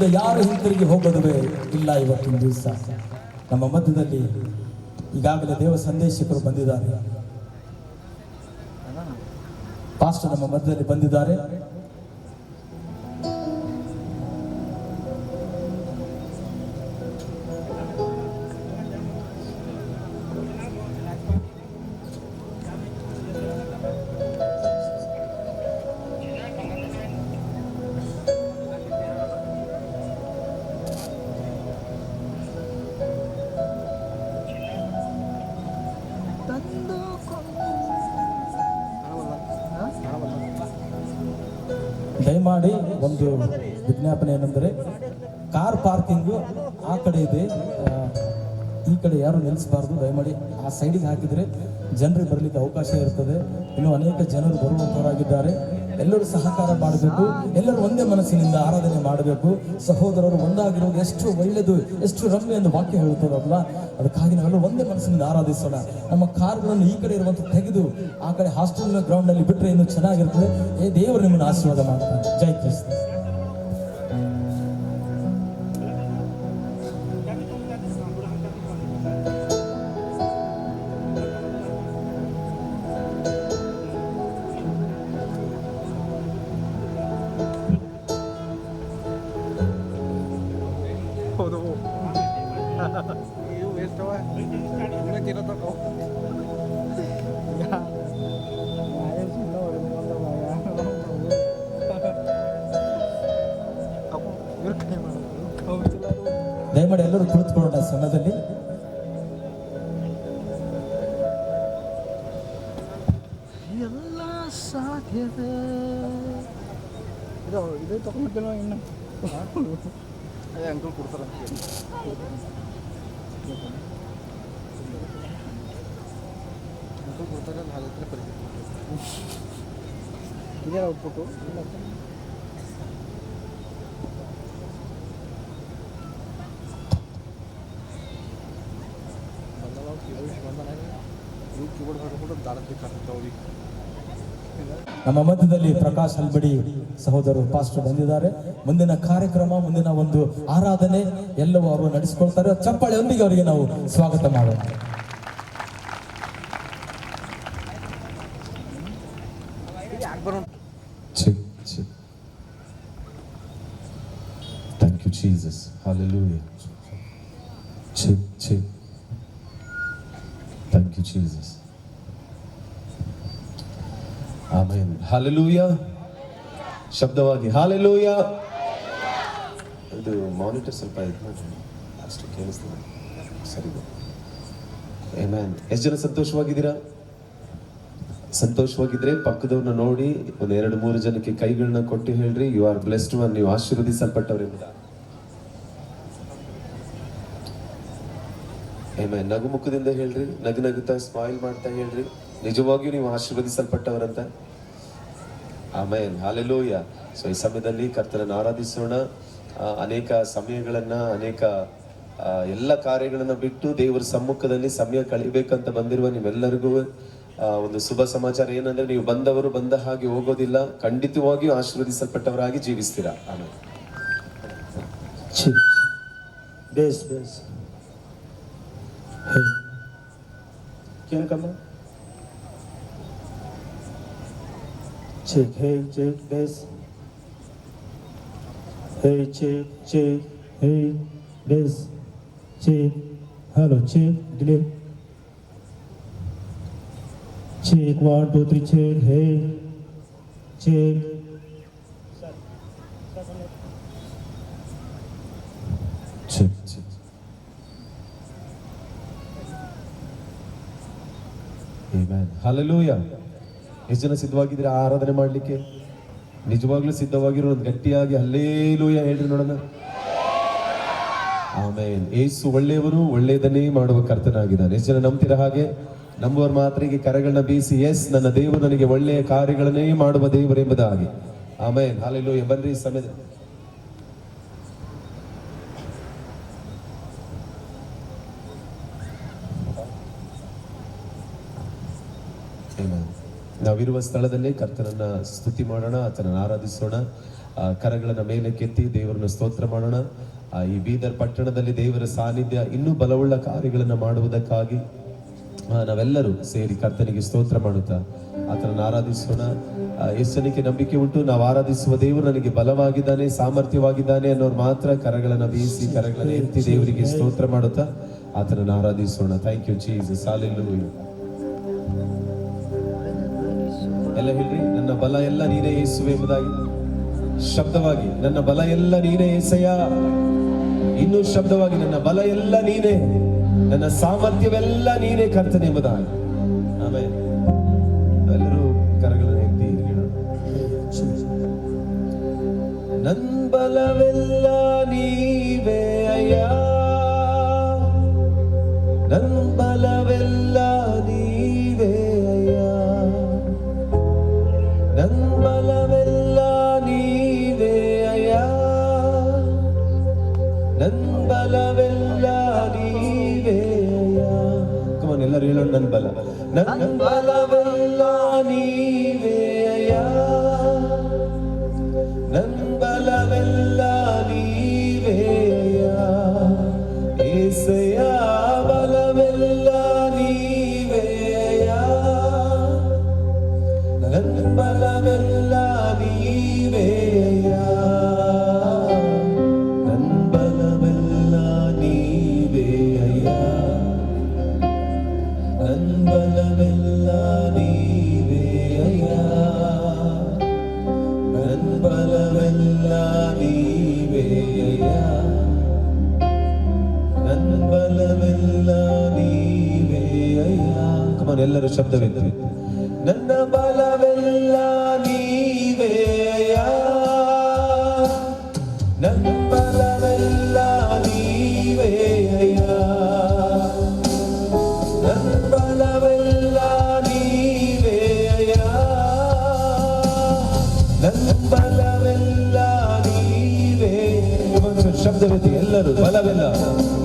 Speaker 2: ಇಲ್ಲಿಂದ ಯಾರು ಹಿಂತಿರುಗಿ ಹೋಗೋದುವೇ ಇಲ್ಲ. ಇವತ್ತಿನ ದಿವಸ ನಮ್ಮ ಮಧ್ಯದಲ್ಲಿ ಈಗಾಗಲೇ ದೇವ ಸಂದೇಶಕರು ಬಂದಿದ್ದಾರೆ. ಪಾಸ್ಟರ್ ನಮ್ಮ ಮಧ್ಯದಲ್ಲಿ ಬಂದಿದ್ದಾರೆ. ದಯಮಾಡಿ ಒಂದು ವಿಜ್ಞಾಪನೆ ಏನೆಂದರೆ ಕಾರ್ ಪಾರ್ಕಿಂಗು ಆ ಕಡೆ ಇದೆ, ಈ ಕಡೆ ಯಾರು ನಿಲ್ಲಿಸಬಾರ್ದು. ದಯಮಾಡಿ ಆ ಸೈಡಿಗೆ ಹಾಕಿದರೆ ಜನರಿಗೆ ಬರಲಿಕ್ಕೆ ಅವಕಾಶ ಇರ್ತದೆ. ಇನ್ನು ಅನೇಕ ಜನರು ಬರುವಂತವರಾಗಿದ್ದಾರೆ. ಎಲ್ಲರೂ ಸಹಕಾರ ಮಾಡಬೇಕು, ಎಲ್ಲರೂ ಒಂದೇ ಮನಸ್ಸಿನಿಂದ ಆರಾಧನೆ ಮಾಡಬೇಕು. ಸಹೋದರರು ಒಂದಾಗಿರೋದು ಎಷ್ಟು ಒಳ್ಳೆಯದು, ಎಷ್ಟು ರಮ್ಯ ಎಂದು ವಾಕ್ಯ ಹೇಳುತ್ತದಲ್ಲ. ಅದಕ್ಕಾಗಿ ನಾವೆಲ್ಲ ಒಂದೇ ಮನಸ್ಸಿನಿಂದ ಆರಾಧಿಸೋಣ. ನಮ್ಮ ಕಾರ್ಗಳನ್ನು ಈ ಕಡೆ ಇರುವಂತ ತೆಗೆದು ಆ ಕಡೆ ಹಾಸ್ಟೆಲ್ ಗ್ರೌಂಡ್ ಅಲ್ಲಿ ಬಿಟ್ಟರೆ ಇನ್ನೂ ಚೆನ್ನಾಗಿರ್ತದೆ. ದೇವರು ನಿಮ್ಮನ್ನು ಆಶೀರ್ವಾದ ಮಾಡ್ತಾನೆ. ಜೈ ಕ್ರಿಸ್ತ.
Speaker 4: ಹೌದು ಇವು ಎಷ್ಟವ ಇರತ್ತೋ
Speaker 2: ದಯಮಾಡಿ ಎಲ್ಲರೂ ಕುಳಿತುಕೊಳ್ಳೋಣ ಸಮಯದಲ್ಲಿ.
Speaker 4: ಎಲ್ಲ ಸಾಧ್ಯತೆ ಇದು ತಗೊಂಡಿದ್ದೇನೋ ಇನ್ನು ಅದೇ ಅಂಕಲ್ ಕೊಡ್ತಾರಂತ ಅಂಕಲ್ ಕೊಡ್ತಾರೆ ಹಾಲು ಹತ್ರ ಪರಿಸ್ಥಿತಿ ಇದೇ ಔಟ್ಪುಟ್ಟು ಕೀಬೋರ್ಡ್ ಹಾಕಿಕೊಂಡು ದಾರಕ್ಕೆ ಕಾಣ್ತಾವೆ ಅವ್ರಿಗೆ.
Speaker 2: ನಮ್ಮ ಮಧ್ಯದಲ್ಲಿ ಪ್ರಕಾಶ್ ಹಲ್ಬಡಿ ಸಹೋದರರು ಪಾಸ್ಟರ್ ಬಂದಿದ್ದಾರೆ. ಮುಂದಿನ ಕಾರ್ಯಕ್ರಮ, ಮುಂದಿನ ಒಂದು ಆರಾಧನೆ ಎಲ್ಲವೂ ಅವರು ನಡೆಸಿಕೊಳ್ತಾರೆ. ಚಪ್ಪಾಳೆಯೊಂದಿಗೆ ಅವರಿಗೆ ನಾವು ಸ್ವಾಗತ ಮಾಡೋಣ.
Speaker 5: Thank you, Jesus. Hallelujah. Thank you, Jesus. Amen. Hallelujah. ಶಬ್ದವಾಗಿ ಹಾಲೆಲೂಯಾ. ಇದು ಮಾನಿಟರ್ ಸ್ವಲ್ಪ ಅಷ್ಟು ಕೇಳಿಸ್ತದೆ. ಸರಿ. ಆಮೆನ್. ಎಷ್ಟು ಜನ ಸಂತೋಷವಾಗಿದ್ದೀರಾ? ಸಂತೋಷವಾಗಿದ್ರೆ ಪಕ್ಕದವ್ರನ್ನ ನೋಡಿ ಒಂದು 2-3 ಜನಕ್ಕೆ ಕೈಗಳನ್ನ ಕೊಟ್ಟು ಹೇಳ್ರಿ, ಯು ಆರ್ ಬ್ಲೆಸ್ಡ್ ಒನ್, ನೀವು ಆಶೀರ್ವದಿಸಲ್ಪಟ್ಟವ್ರೆಂಬುದ. ಆಮೆನ್. ನಗು ಮುಖದಿಂದ ಹೇಳ್ರಿ, ನಗುತ್ತಾ ಸ್ಮೈಲ್ ಮಾಡ್ತಾ ಹೇಳ್ರಿ, ನಿಜವಾಗಿಯೂ ನೀವು ಆಶೀರ್ವದಿಸಲ್ಪಟ್ಟವರಂತ. ಆಮೆನ್. ಹಾಲೆಲೂಯಾ. ಸೊ ಈ ಸಮಯದಲ್ಲಿ ಕರ್ತನನ್ನು ಆರಾಧಿಸೋಣ. ಅನೇಕ ಸಮಯಗಳನ್ನ, ಅನೇಕ ಎಲ್ಲ ಕಾರ್ಯಗಳನ್ನ ಬಿಟ್ಟು ದೇವರ ಸಮ್ಮುಖದಲ್ಲಿ ಸಮಯ ಕಳಿಬೇಕಂತ ಬಂದಿರುವ ನಿಮ್ಮೆಲ್ಲರಿಗೂ ಒಂದು ಶುಭ ಸಮಾಚಾರ ಏನಂದ್ರೆ, ನೀವು ಬಂದವರು ಬಂದ ಹಾಗೆ ಹೋಗೋದಿಲ್ಲ, ಖಂಡಿತವಾಗಿಯೂ ಆಶೀರ್ವದಿಸಲ್ಪಟ್ಟವರಾಗಿ ಜೀವಿಸ್ತೀರಾ. ಆಮೆನ್.
Speaker 3: ಬೇಸ್ ಕೇಳ್ಕಮ್ಮ. Check, hey, check, bass. Hey, check, hey, bass. Check, hello, check, delay. Check, 1, 2, 3, check, hey, check.
Speaker 5: Check. Amen. Hallelujah. ಎಷ್ಟು ಜನ ಸಿದ್ಧವಾಗಿದ್ದೀರಾ ಆರಾಧನೆ ಮಾಡಲಿಕ್ಕೆ? ನಿಜವಾಗ್ಲೂ ಸಿದ್ಧವಾಗಿರೋ ಒಂದು ಗಟ್ಟಿಯಾಗಿ ಹಲ್ಲೇಲೂಯಾ ಹೇಳ್ರಿ ನೋಡೋಣ. ಆಮೆನ್. ಯೇಸು ಒಳ್ಳೆಯವರು, ಒಳ್ಳೆಯದನ್ನೇ ಮಾಡುವ ಕರ್ತನಾಗಿದ್ದಾನೆ. ಎಷ್ಟು ಜನ ನಂಬ್ತೀರಾ? ಹಾಗೆ ನಂಬುವರ ಮಾತ್ರಿಗೆ ಕರಗಳನ್ನ ಬೀಸಿ, ಎಸ್, ನನ್ನ ದೇವರು ನನಗೆ ಒಳ್ಳೆಯ ಕಾರ್ಯಗಳನ್ನೇ ಮಾಡುವ ದೇವರೆಂಬುದಾಗಿ. ಆಮೆನ್. ಹಲ್ಲೇಲೂಯಾ. ಬನ್ರಿ ಈ ಸಮಯದ ನಾವಿರುವ ಸ್ಥಳದಲ್ಲೇ ಕರ್ತನನ್ನ ಸ್ತುತಿ ಮಾಡೋಣ, ಆತನನ್ನು ಆರಾಧಿಸೋಣ. ಕರಗಳನ್ನ ಮೇಲೆ ಕೆತ್ತಿ ದೇವರನ್ನ ಸ್ತೋತ್ರ ಮಾಡೋಣ. ಈ ಬೀದರ್ ಪಟ್ಟಣದಲ್ಲಿ ದೇವರ ಸಾನ್ನಿಧ್ಯ ಇನ್ನೂ ಬಲವುಳ್ಳ ಕಾರ್ಯಗಳನ್ನ ಮಾಡುವುದಕ್ಕಾಗಿ ನಾವೆಲ್ಲರೂ ಸೇರಿ ಕರ್ತನಿಗೆ ಸ್ತೋತ್ರ ಮಾಡುತ್ತಾ ಆತನನ್ನು ಆರಾಧಿಸೋಣ. ಎಷ್ಟನಿಗೆ ನಂಬಿಕೆ ಉಂಟು ನಾವು ಆರಾಧಿಸುವ ದೇವರು ನನಗೆ ಬಲವಾಗಿದ್ದಾನೆ, ಸಾಮರ್ಥ್ಯವಾಗಿದ್ದಾನೆ ಅನ್ನೋರು ಮಾತ್ರ ಕರಗಳನ್ನ ಬೀಸಿ ಕರಗಳನ್ನ ಎತ್ತಿ ದೇವರಿಗೆ ಸ್ತೋತ್ರ ಮಾಡುತ್ತಾ ಆತನನ್ನು ಆರಾಧಿಸೋಣ. Thank you Jesus. ಹಲ್ಲೆಲೂಯಾ. ಎಲ್ಲ ಹೇಳ್ರಿ, ನನ್ನ ಬಲ ಎಲ್ಲ ನೀನೇ ಯೇಸುವೆ ಎಂಬುದಾಗಿ ಶಬ್ದವಾಗಿ, ನನ್ನ ಬಲ ಎಲ್ಲ ನೀನೇ ಯೇಸಯ್ಯ. ಇನ್ನೂ ಶಬ್ದವಾಗಿ, ನನ್ನ ಬಲ ಎಲ್ಲ ನೀನೇ, ನನ್ನ ಸಾಮರ್ಥ್ಯವೆಲ್ಲ ನೀನೇ ಕರ್ತನೆ ಎಂಬುದಾಗಿ. ಆಮೇಲೆ ಎಲ್ಲರೂ ಕರಗಳನ್ನು ಎತ್ತಿ ಹೇಳೋಣ. ನನ್ನ ಬಲವೆಲ್ಲ ನೀವೇ ಅಯ್ಯ, ನನ್ನ ಬಲವೆಲ್ಲ ನೀವೇ ಅಯ್ಯ, ನನ್ನ ಬಲವೆಲ್ಲ ನೀವೇ ಅಯ್ಯ, ನನ್ನ ಬಲವೆಲ್ಲ ನೀವೇ ಅಯ್ಯ. ಕಮಾನ್ ಎಲ್ಲರೂ ಹೇಳೋಣ, ನನ್ನ ಬಲ, ನನ್ನ ಬಲವೆಲ್ಲ ನೀವೇ ಅಯ್ಯ, ನನ್ನ ಬಲವೆಲ್ಲ ನೀವೇ ಅಯ್ಯ, ಏಸಯ್ಯ ಬಲವೆಲ್ಲ ನೀವೇ ಅಯ್ಯ, ನನ್ನ ಬಲವೆಲ್ಲ ನೀವೇ ಅಯ್ಯ, ನನ್ನ ಬಲವೆಲ್ಲ ನೀವೇ ಅಯ್ಯ, ನನ್ನ ಬಲವೆಲ್ಲ ನೀವೇ ಅಯ್ಯ, ನನ್ನ ಬಲವೆಲ್ಲ ನೀವೇ ಅಯ್ಯ, ನನ್ನ ಬಲವೆಲ್ಲ ನೀವೇ ಅಯ್ಯ. ಕಮಾನ್ ಎಲ್ಲರೂ ಶಬ್ದವೆತ್ತಿ, ನನ್ನ ಬಲವೆಲ್ಲ ನೀವೇ ಅಯ್ಯ, ನನ್ನ ಬಲವೆಲ್ಲ ನೀವೇ ಅಯ್ಯ, ನನ್ನ ಬಲವೆಲ್ಲ ನೀವೇ ಅಯ್ಯ, ನನ್ನ ಬಲವೆಲ್ಲ ನೀವೇ. ಶಬ್ದವೆತ್ತಿ ಎಲ್ಲರೂ, ಬಲವೆಲ್ಲ,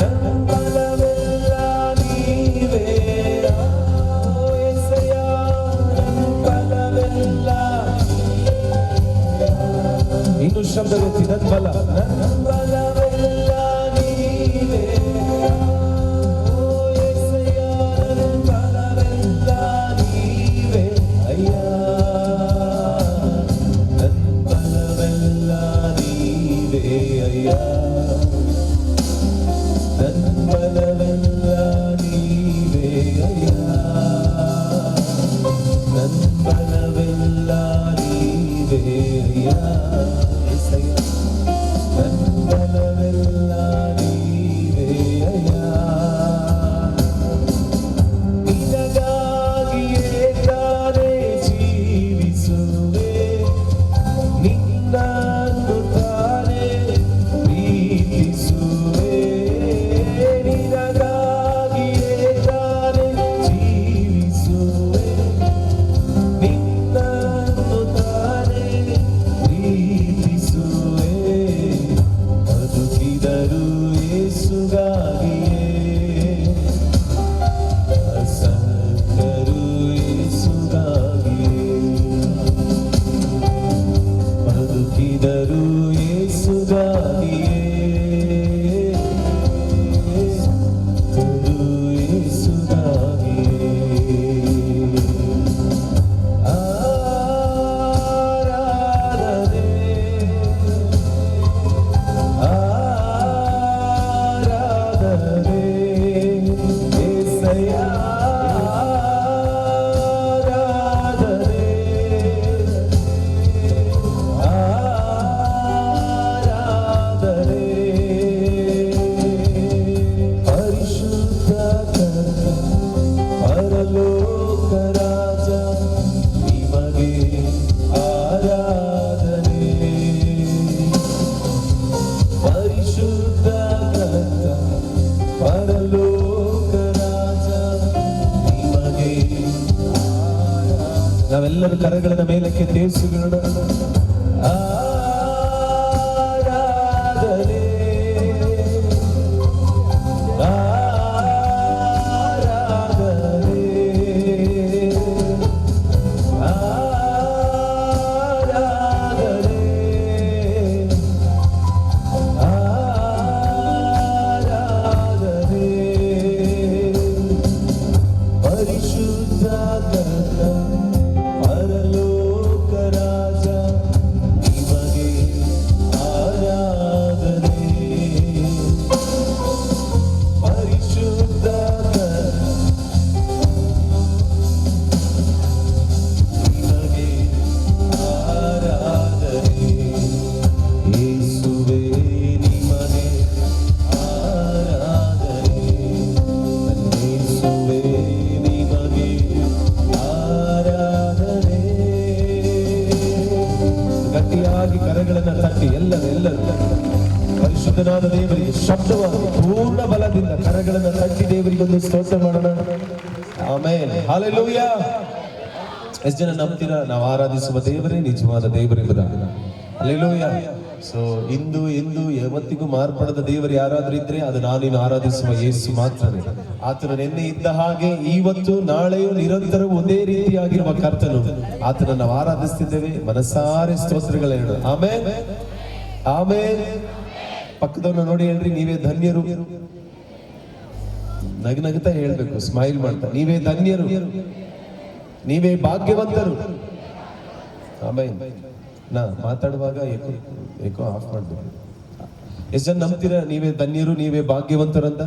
Speaker 5: ನನ್ನ ಬಲವೆಲ್ಲ ನೀವೇ, ಯೆಹೋವಯ್ಯ, ನನ್ನ ಬಲವೆಲ್ಲ. ಇನ್ನು ಶಬ್ದವೆತ್ತಿ, ನನ್ನ ಬಲ, ನನ್ನ ಬಲವೆಲ್ಲ ನೀವೇ, ಯೆಹೋವಯ್ಯ, ನನ್ನ ಬಲವೆಲ್ಲ ನೀವೇ ಅಯ್ಯ, ನನ್ನ ಬಲವೆಲ್ಲ ನೀವೇ ಅಯ್ಯ, ನನ್ನ ಬಲವೆಲ್ಲ ನೀವೇ ಅಯ್ಯ, ನನ್ನ ಬಲವೆಲ್ಲ ನೀವೇ ಅಯ್ಯ, ಯೆಹೋವಯ್ಯ, ನನ್ನ ಬಲವೆಲ್ಲ ನೀವೇ ಅಯ್ಯ. ನಿನಗಾಗಿಯೇ ತಾನೇ ಜೀವಿಸುವೆ, ನಿನ್ನನ್ನು ತಾನೇ ಪ್ರೀತಿಸುವೆ, ನಿನಗಾಗಿಯೇ ತಾನೇ ಜೀವಿಸುವೆ, ನಿನ್ನನ್ನು ತಾನೇ ಪ್ರೀತಿಸುವೆ, ಬದುಕಿದರು ಯೇಸುಗಾಗಿಯೇ, ಸತ್ತರು ಯೇಸುಗಾಗಿಯೇ, ಬದುಕಿದರು ಯೇಸುಗಾಗಿಯೇ, ಸತ್ತರು ಯೇಸುಗಾಗಿಯೇ. ಆರಾಧನೆ, ಆರಾಧನೆ, ಯೆಹೋವಯ್ಯ, ಆರಾಧನೆ, ಆರಾಧನೆ, ಪರಿಶುದ್ಧ ಕರ್ತ, ಪರಲೋಕ ರಾಜ, ನಿಮಗೆ ಆರಾಧನೆ, ಪರಿಶುದ್ಧ ಕರ್ತ, ಪರಲೋಕ ರಾಜ, ನಿಮಗೆ ಆರಾಧನೆ. ನಾವೆಲ್ಲರೂ ಕರಗಳನ್ನ ಮೇಲಕ್ಕೆ ದೇವಸುಗಳೋಣ. ಆರಾಧನೆ, ಆರಾಧನೆ, ಆರಾಧನೆ, ಪರಿಶುದ್ಧನಾದ ದೇವರಿಗೆ ಶಬ್ದವಾಗಿ ಪೂರ್ಣ ಬಲದಿಂದ ಕರಗಳನ್ನು ತಟ್ಟಿ ದೇವರಿಗೊಂದು ಸ್ತೋತ್ರ ಮಾಡೋಣ. Amen, hallelujah. ಎಷ್ಟು ಜನ ನಂಬ್ತೀರಾ ನಾವು ಆರಾಧಿಸುವ ದೇವರೇ ನಿಜವಾದ ದೇವರೆಂಬುದಾಗಿ? ಹಲ್ಲೆಲೂಯಾ. ಸೊ ಇಂದು ಎಂದು ಯಾವತ್ತಿಗೂ ಮಾರ್ಪಡದ ದೇವರು ಯಾರಾದ್ರೂ ಇದ್ರೆ ಅದು ನಾನಿನ್ನು ಆರಾಧಿಸುವ ಯೇಸು ಮಾತ್ರನೇ. ಆತನ ನಿನ್ನೆ ಇದ್ದ ಹಾಗೆ ಇವತ್ತು ನಾಳೆಯೂ ನಿರಂತರವೂ ಒಂದೇ ರೀತಿಯಾಗಿರುವ ಕರ್ತನು, ಆತನ ನಾವು ಆರಾಧಿಸ್ತಿದ್ದೇವೆ. ಮನಸಾರೆ ಸ್ತೋತ್ರಗಳು ಹೇಳೋಣ. Amen, amen. ಪಕ್ಕದವ್ರನ್ನ ನೋಡಿ ಹೇಳ್ರಿ, ನೀವೇ ಧನ್ಯರು. ನಗನಗ್ತಾ ಹೇಳ್ಬೇಕು, ಸ್ಮೈಲ್ ಮಾಡ್ತಾ, ನೀವೇ ಧನ್ಯರು, ನೀವೇ ಭಾಗ್ಯವಂತರು. ಆಮೆನ್. ನಾ ಮಾತಾಡುವಾಗ ಏಕೋ ಆಫ್ ಮಾಡ್ಬೇಕು. ಎಷ್ಟು ಜನ ನಂಬ್ತೀರಾ ನೀವೇ ಧನ್ಯರು, ನೀವೇ ಭಾಗ್ಯವಂತರು ಅಂತ?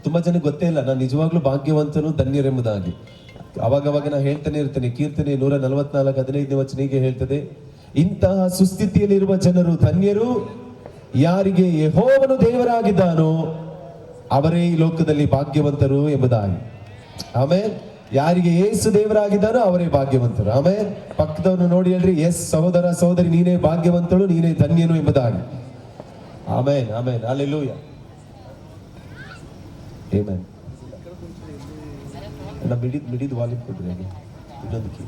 Speaker 5: ತುಂಬಾ ಜನಕ್ಕೆ ಗೊತ್ತೇ ಇಲ್ಲ ನಾನು ನಿಜವಾಗ್ಲೂ ಭಾಗ್ಯವಂತನು ಧನ್ಯರೆಂಬುದಾಗಿ. ಅವಾಗವಾಗ ನಾ ಹೇಳ್ತಾನೆ ಇರ್ತೇನೆ. ಕೀರ್ತನೆ 144:15 ವಚನ ಹೀಗೆ ಹೇಳ್ತದೆ, ಇಂತಹ ಸುಸ್ಥಿತಿಯಲ್ಲಿರುವ ಜನರು ಧನ್ಯರು, ಯಾರಿಗೆ ಯೆಹೋವನು ದೇವರಾಗಿದ್ದಾನೋ ಅವರೇ ಈ ಲೋಕದಲ್ಲಿ ಭಾಗ್ಯವಂತರು ಎಂಬುದಾಗಿ. ಆಮೇಲೆ ಯಾರಿಗೆ ಯೇಸು ದೇವರಾಗಿದ್ದಾನೋ ಅವರೇ ಭಾಗ್ಯವಂತರು. ಆಮೇಲೆ ಪಕ್ಕದವನು ನೋಡಿ ಹೇಳ್ರಿ, ಎಸ್ ಸಹೋದರ ಸಹೋದರಿ, ನೀನೇ ಭಾಗ್ಯವಂತಳು, ನೀನೇ ಧನ್ಯನು ಎಂಬುದಾಗಿ. Amen, amen, hallelujah, amen. ಮಿಡಿದ್ ವಾಲ್ಯೂಮ್ ಕೊಡ್ರಿ ಹಾಗೆ ಇನ್ನೊಂದು ಕೀ.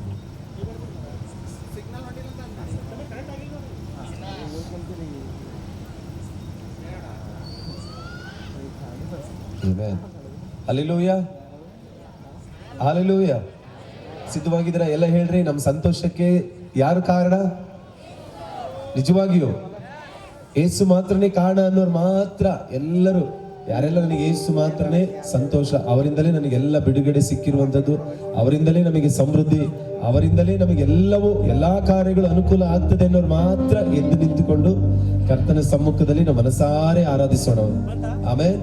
Speaker 5: Amen, hallelujah, hallelujah. ಸಿದ್ಧವಾಗಿದ್ದೀರಾ? ಎಲ್ಲ ಹೇಳ್ರಿ. ನಮ್ಮ ಸಂತೋಷಕ್ಕೆ ಯಾರು ಕಾರಣ? ನಿಜವಾಗಿಯೂ ಯೇಸು ಮಾತ್ರನೇ ಕಾರಣ ಅನ್ನೋರು ಮಾತ್ರ. ಎಲ್ಲರೂ ಯಾರೆಲ್ಲ ನನಗೆ ಯೇಸು ಮಾತ್ರನೇ ಸಂತೋಷ, ಅವರಿಂದಲೇ ನನಗೆಲ್ಲ ಬಿಡುಗಡೆ ಸಿಕ್ಕಿರುವಂಥದ್ದು, ಅವರಿಂದಲೇ ನಮಗೆ ಸಮೃದ್ಧಿ, ಅವರಿಂದಲೇ ನಮಗೆಲ್ಲವೂ ಎಲ್ಲಾ ಕಾರ್ಯಗಳು ಅನುಕೂಲ ಆಗ್ತದೆ ಅನ್ನೋರು ಮಾತ್ರ ಎದ್ದು ನಿಂತುಕೊಂಡು ಕರ್ತನ ಸಮ್ಮುಖದಲ್ಲಿ ನಾವು ಮನಸಾರೆ ಆರಾಧಿಸೋಣ. ಆಮೇಲೆ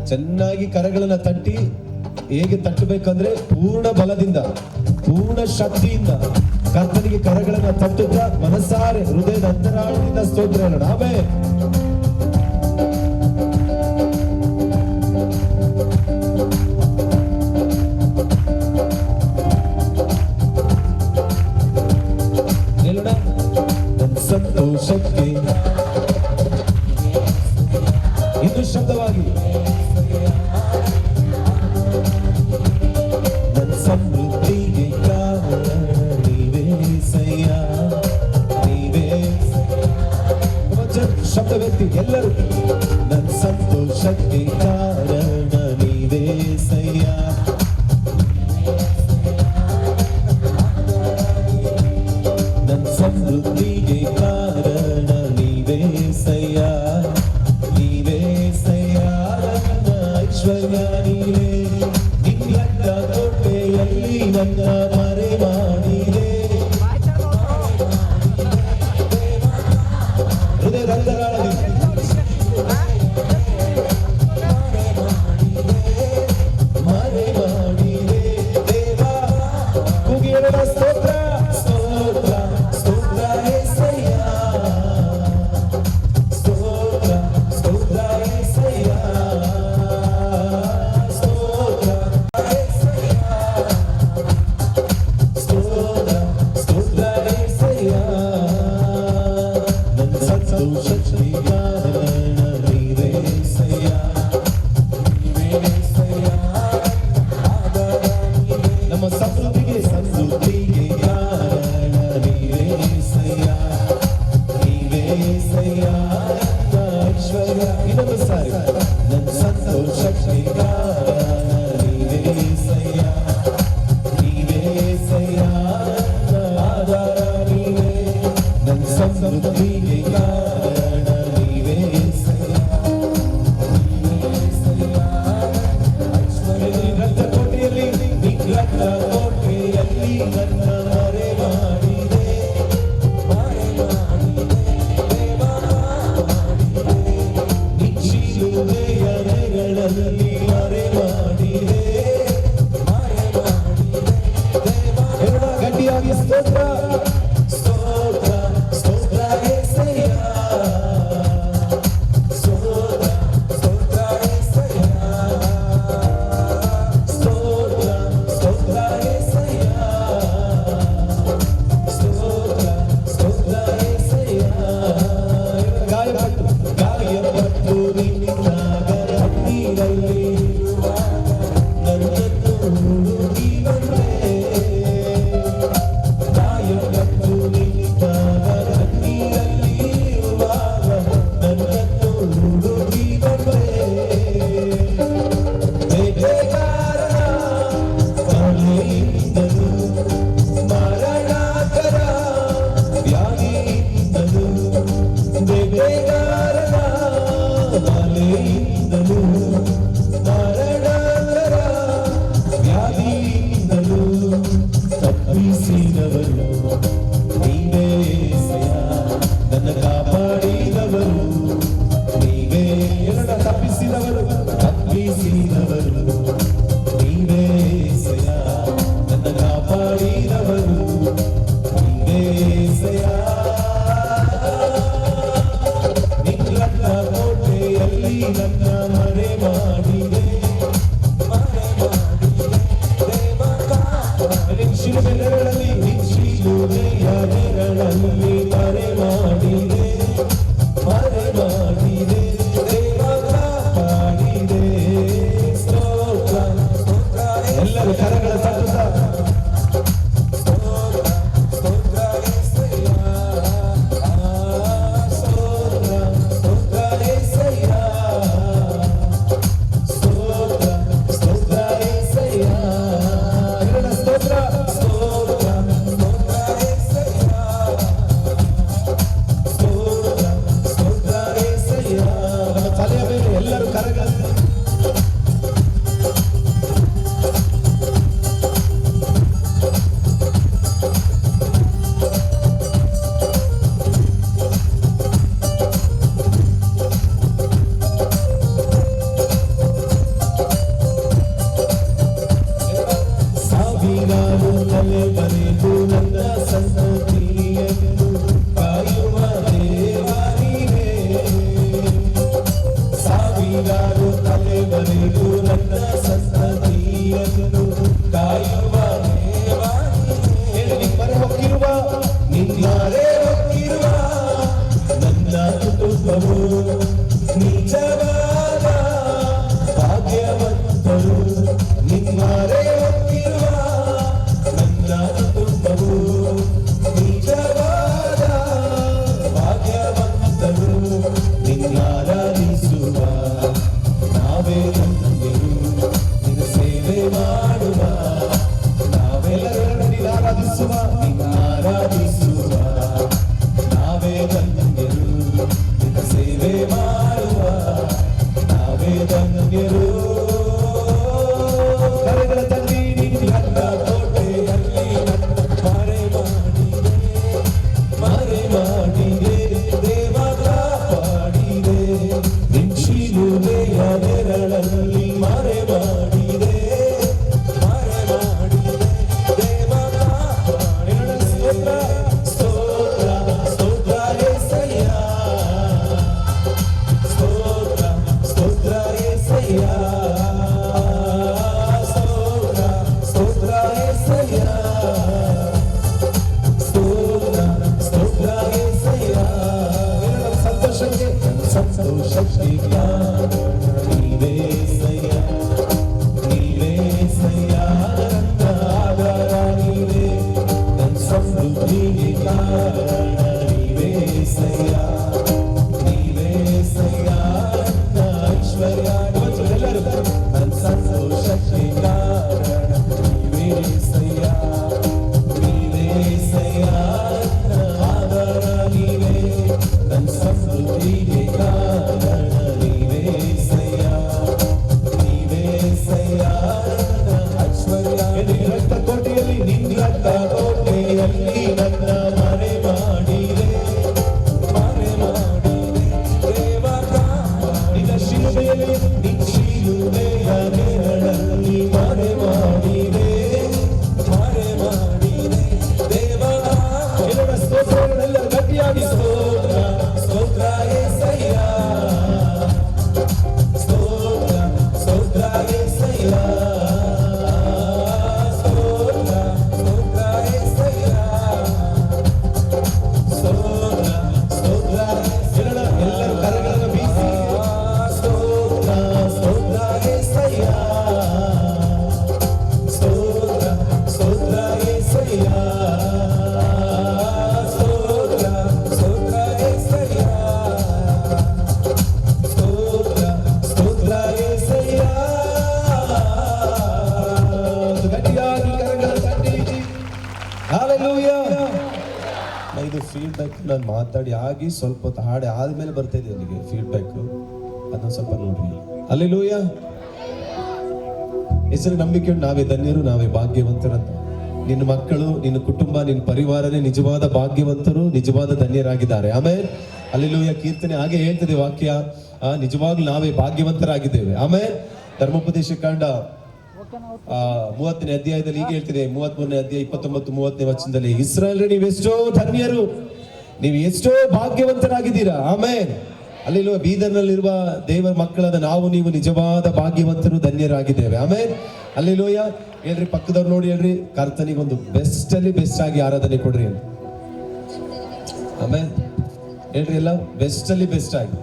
Speaker 5: ಚೆನ್ನಾಗಿ ಕರಗಳನ್ನ ತಟ್ಟಿ, ಹೇಗೆ ತಟ್ಟಬೇಕಂದ್ರೆ ಪೂರ್ಣ ಬಲದಿಂದ, ಪೂರ್ಣ ಶಕ್ತಿಯಿಂದ ಕರ್ತನಿಗೆ ಕರಗಳನ್ನ ತಟ್ಟುತ್ತಾ ಮನಸಾರೆ ಹೃದಯದ ಅಂತರಾಳದಿಂದ ಸ್ತೋತ್ರ ಹೇಳೋಣ. ಆಮೆನ್. ಹೇಳೋಣ. ಸಂತೋಷಕ್ಕೆ ಇದು ಶಬ್ದವಾಗಿ, ಸಮೃದ್ಧಿಗೆ ಕಾರಣ ನೀವೇ ಸಯ್ಯ, ನೀವೇ. ಶಬ್ದ ವ್ಯಕ್ತಿ ಎಲ್ಲರೂ, ನನ್ನ ಸಂತೋಷಕ್ಕೆ ಕಾರಣ ನೀವೇ ಸಯ್ಯ, ನನ್ನ ಸಮೃದ್ಧಿಗೆ ಕಾರಣ ನೀವೇ ಸಯ್ಯ, ನೀವೇ ಸಯ್ಯ, ನನ್ನ ಐಶ್ವರ್ಯ ನೀವೇ, ನಿನ್ನ ಕೋಟೆಯಲ್ಲಿ ನನ್ನ ಮರೆ ಮಾಡಿದೆ, ಹೃದಯದ ಅಂತರಾಳದಲ್ಲಿ ಮರೆ ಮಾಡಿದೆ ದೇವಾ. ಕೂಗಿ ಹೇಳೋಣ, ಸ್ತೋತ್ರ ಸ್ತೋತ್ರ ಸ್ತೋತ್ರ యేసయ్య, ಸ್ತೋತ್ರ ಸ್ತೋತ್ರ యేసయ్య, ಸ್ತೋತ್ರ ಸ್ತೋತ್ರ ಸ್ತೋತ್ರ యేసయ్య, ನನ್ನ ಸಂತೋಷಕ್ಕೆ ಕಾರಣ ನೀವೇ యేసయ్య, ನೀವೇ యేసయ్య, ನಮ್ಮ ಸಮೃದ್ಧಿಗೆ ಕಾರಣ ನೀವೇ యేసయ్య, ನೀವೇ యేసయ్ಯ, ಐಶ್ವರ್ಯ. ಇನ್ನೊಂದು ಸಾರಿ, ನನ್ನ ಸಂತೋಷಕ್ಕೆ ಕಾರಣ ನೀವೇ యేసయ్య, ನೀವೇ యేసయ్ಯ, ಆಧಾರ ನೀವೇ, ನನ್ನ ಸಮೃದ್ಧಿಗೆ ಕಾರಣ ನೀವೇ యేసయ్య, ನೀವೇ యేసయ్ಯ, ಐಶ್ವರ್ಯ. ರಕ್ತ ಕೋಟೆಯಲ್ಲಿ, ರಕ್ತ ಕೋಟೆಯಲ್ಲಿ ನನ್ನ ಮರೆ ಮಾಡಿದೆ, ಮರೆ ಮಾಡಿದೆ ದೇವಾ, ಮಾಡಿದೆ, ನಿಶ್ಚಿಲುವೆಯ ನೆರಳಲ್ಲಿ ಮರೆ ಮಾಡಿದೆ, ಮರೆ ಮಾಡಿದೆ ದೇವಾ. ಹೇಳೋಣ ಗಟ್ಟಿಯಾಗಿ, ಸ್ತೋತ್ರ ಸ್ತೋತ್ರ ಸ್ತೋತ್ರ యేసయ్య, ಸ್ತೋತ್ರ ಸ್ತೋತ್ರ యేసయ్ಯ, ಸ್ತೋತ್ರ ಸ್ತೋತ್ರ యేసయ్ಯ, ನೆರಳಲ್ಲಿ ಮರೆ ಮಾಡಿದೆ, ಮರೆ ಮಾಡಿದೆ, ದೇವ ಕಾಪಾಡಿದೆ. ಸ್ತೋತ್ರ ಸ್ತೋತ್ರ ಎಲ್ಲರೂ ಕರಗಳ ತಟ್ಟುತ್ತಾ ಸ್ತೋತ್ರ ಸ್ತೋತ್ರ ಸ್ತೋತ್ರ ಸ್ತೋತ್ರ ಸ್ತೋತ್ರ ಎಲ್ಲ ಸ್ತೋತ್ರ ಸ್ತೋತ್ರ ಸ್ತೋತ್ರ ಸ್ತೋತ್ರ ನಮ್ಮ ತಲೆಯ ಮೇಲೆ ಎಲ್ಲರೂ ಕರಗಳ ಸಾವಿರಾರು ತಲೆ ಬರೆದು ನನ್ನ ಸಂತತಿಯನ್ನು ಕಾಯುವ ದೇವನಿಗೆ. ಸಾವಿರಾರು ತಲೆ ಬರೆದು ನನ್ನ ಸಂತತಿಯನ್ನು ಕಾಯುವ ದೇವನಿಗೆ. ನಿಮ್ಮರೆ ಹೊಕ್ಕಿರುವ ನಿಮ್ಮರೆ ಹೊಕ್ಕಿರುವ ನನ್ನ ಕುಟುಂಬವು ನಿಜವಾದ ಭಾಗ್ಯವಂತರು. ನಿಮ್ಮರೆ ಹೊಕ್ಕಿರುವ ನನ್ನ ಕುಟುಂಬವು ನಿಜವಾದ ಭಾಗ್ಯವಂತರು. ನಿನ್ನಾರಾಧಿಸುವ ನಾವೇ ಧನ್ಯರು, ನಿನ್ನ ಸೇವೆ ಮಾಡುವ ನಾವೆಲ್ಲರೂ ನಿನ್ನಾರಾಧಿಸುವ ನಾವೇ ಧನ್ಯರು, ನಿನ್ನ ಸೇವೆ ಮಾಡುವ ನಾವೇ ಧನ್ಯರು. ಕರೆಗಳ ತಲ್ಲಿ ನಿನ್ನ ಕೋಟೆಯಲ್ಲಿ ಮರೆ ಮಾಡಿದೆ, ದೇವ ಕಾಪಾಡಿದೆ. ನಿನ್ಶಿಲುಬೆಯ ನೆರಳಲ್ಲಿ ಮರೆ ಮಾಡಿದೆ, ದೇವ ಕಾಪಾಡಿದೆ. ಸ್ತೋತ್ರ ಸ್ತೋತ್ರ ಸ್ತೋತ್ರ ಸ್ತೋತ್ರ ಸ್ತೋತ್ರ ಸ್ತೋತ್ರ ಸಂತೋಷಕ್ಕೆ ನೀವೇ ಸಯ್ಯ, ನೀವೇ ಸಯ್ಯ, ನನ್ನ ಆಧಾರ ನೀವೇ, ನನ್ನ ಸಮೃದ್ಧಿಗೆ ಕಾರಣ ನೀವೇ ಸಯ್ಯ, ನೀವೇ ಸಯ್ಯ, ನನ್ನ ಐಶ್ವರ್ಯ ಎಲ್ಲರೂ ನನ್ನ ಸಂತೋಷಕ್ಕೆ ಕಾರಣ ನೀವೇ ಸಯ್ಯ, ನೀವೇ ಸಯ್ಯ, ನನ್ನ ಆಧಾರ ನೀವೇ, ನನ್ನ ಸಮೃದ್ಧಿಗೆ ಕಾರಣ ನೀವೇ ಸಯ್ಯ, ನೀವೇ ಸಯ್ಯ, ನನ್ನ ಐಶ್ವರ್ಯ. ರಕ್ತ ಕೋಟೆಯಲ್ಲಿ ನಿನ್ನ ರಕ್ತ ಕೋಟೆಯಲ್ಲಿ ನನ್ನ ಮರೆ ಮಾಡಿದೆ, ದೇವ ನಿನ್ನ ಶಿಲುಬೆಯಲ್ಲಿ ನಿನ್ನ ಶಿಲುಬೆಯ ನೆರಳಲ್ಲಿ ಮರೆ ಮಾಡಿದೆ, ದೇವ ಎಲ್ಲರ ಸ್ತೋತ್ರಗಳೆಲ್ಲ ಗಟ್ಟಿಯಾಗಿ ಸ್ತೋತ್ರ ಸ್ತೋತ್ರ యేసయ్య, ಸ್ತೋತ್ರ ಸ್ತೋತ್ರ యేసయ్య, ಸ್ತೋತ್ರ ಸ್ತೋತ್ರ యేసయ్య, ಸ್ತೋತ್ರ ಸ್ತೋತ್ರ ಎಲ್ಲರೂ ಕರಗಳನ್ನು ಬೀಸಿ ಸ್ತೋತ್ರ ಸ್ತೋತ್ರ యేసయ్య, ಸ್ತೋತ್ರ ಸ್ತೋತ್ರ యేసయ్య, ಸ್ತೋತ್ರ ಸ್ತೋತ್ರ యేసయ్య, ಸ್ತೋತ್ರ ಸ್ತೋತ್ರ యేసయ్ಯ. ಗಟ್ಟಿಯಾಗಿ ಕರಗಳ ತಟ್ಟಿ ಹಲ್ಲೆಲೂಯಾ. ಇದು ಫೀಡ್ಬ್ಯಾಕ್ ನಾನು ಮಾತಾಡಿ ಆಗಿ ಸ್ವಲ್ಪ ಹೊತ್ತು ಹಾಡಿ ಆದ್ಮೇಲೆ ಬರ್ತಾ ಇದೆ ಅಲ್ಲಿಗೆ ಫೀಡ್ಬ್ಯಾಕ್, ಅದನ್ನ ಸ್ವಲ್ಪ ನೋಡ್ರಿ. ಹಲ್ಲೆಲೂಯಾ. ಹೆಸರು ನಂಬಿಕೆ ನಾವೇ ಧನ್ಯರು, ನಾವೇ ಭಾಗ್ಯವಂತರಂತ. ನಿನ್ನ ಮಕ್ಕಳು, ನಿನ್ನ ಕುಟುಂಬ, ನಿನ್ನ ಪರಿವಾರನೇ ನಿಜವಾದ ಭಾಗ್ಯವಂತರು, ನಿಜವಾದ ಧನ್ಯರಾಗಿದ್ದಾರೆ. ಆಮೇಲೆ ಹಲ್ಲೆಲೂಯಾ. ಕೀರ್ತನೆ ಹಾಗೆ ಹೇಳ್ತದೆ ವಾಕ್ಯ, ನಿಜವಾಗ್ಲೂ ನಾವೇ ಭಾಗ್ಯವಂತರಾಗಿದ್ದೇವೆ. ಆಮೇಲೆ ಧರ್ಮೋಪದೇಶ ಕಾಂಡ 30ನೇ ಅಧ್ಯಾಯದಲ್ಲಿ ಹೀಗೆ ಹೇಳ್ತಿದೆ, 33ನೇ ಅಧ್ಯಾಯ 29-30ನೇ ವಚನದಲ್ಲಿ, ಇಸ್ರಾಯೇಲ್ ನೀವೆಷ್ಟೋ ಧನ್ಯರು, ನೀವು ಎಷ್ಟೋ ಭಾಗ್ಯವಂತರಾಗಿದ್ದೀರಾ. ಆಮೇಲೆ ಅಲ್ಲಿರುವ ಬೀದರ್ನಲ್ಲಿರುವ ದೇವರ ಮಕ್ಕಳಾದ ನಾವು ನೀವು ನಿಜವಾದ ಭಾಗ್ಯವಂತರು, ಧನ್ಯರಾಗಿದ್ದೇವೆ. ಆಮೇಲೆ ಅಲ್ಲಿಲೋಯ ಹೇಳ್ರಿ, ಪಕ್ಕದವ್ರು ನೋಡಿ ಹೇಳ್ರಿ, ಕರ್ತನಿಗೆ ಒಂದು ಬೆಸ್ಟ್ ಅಲ್ಲಿ ಬೆಸ್ಟ್ ಆಗಿ ಆರಾಧನೆ ಕೊಡ್ರಿ ಅಂತ. ಆಮೇಲೆ ಹೇಳ್ರಿ ಎಲ್ಲ ಬೆಸ್ಟ್ ಅಲ್ಲಿ ಬೆಸ್ಟ್ ಆಗಿ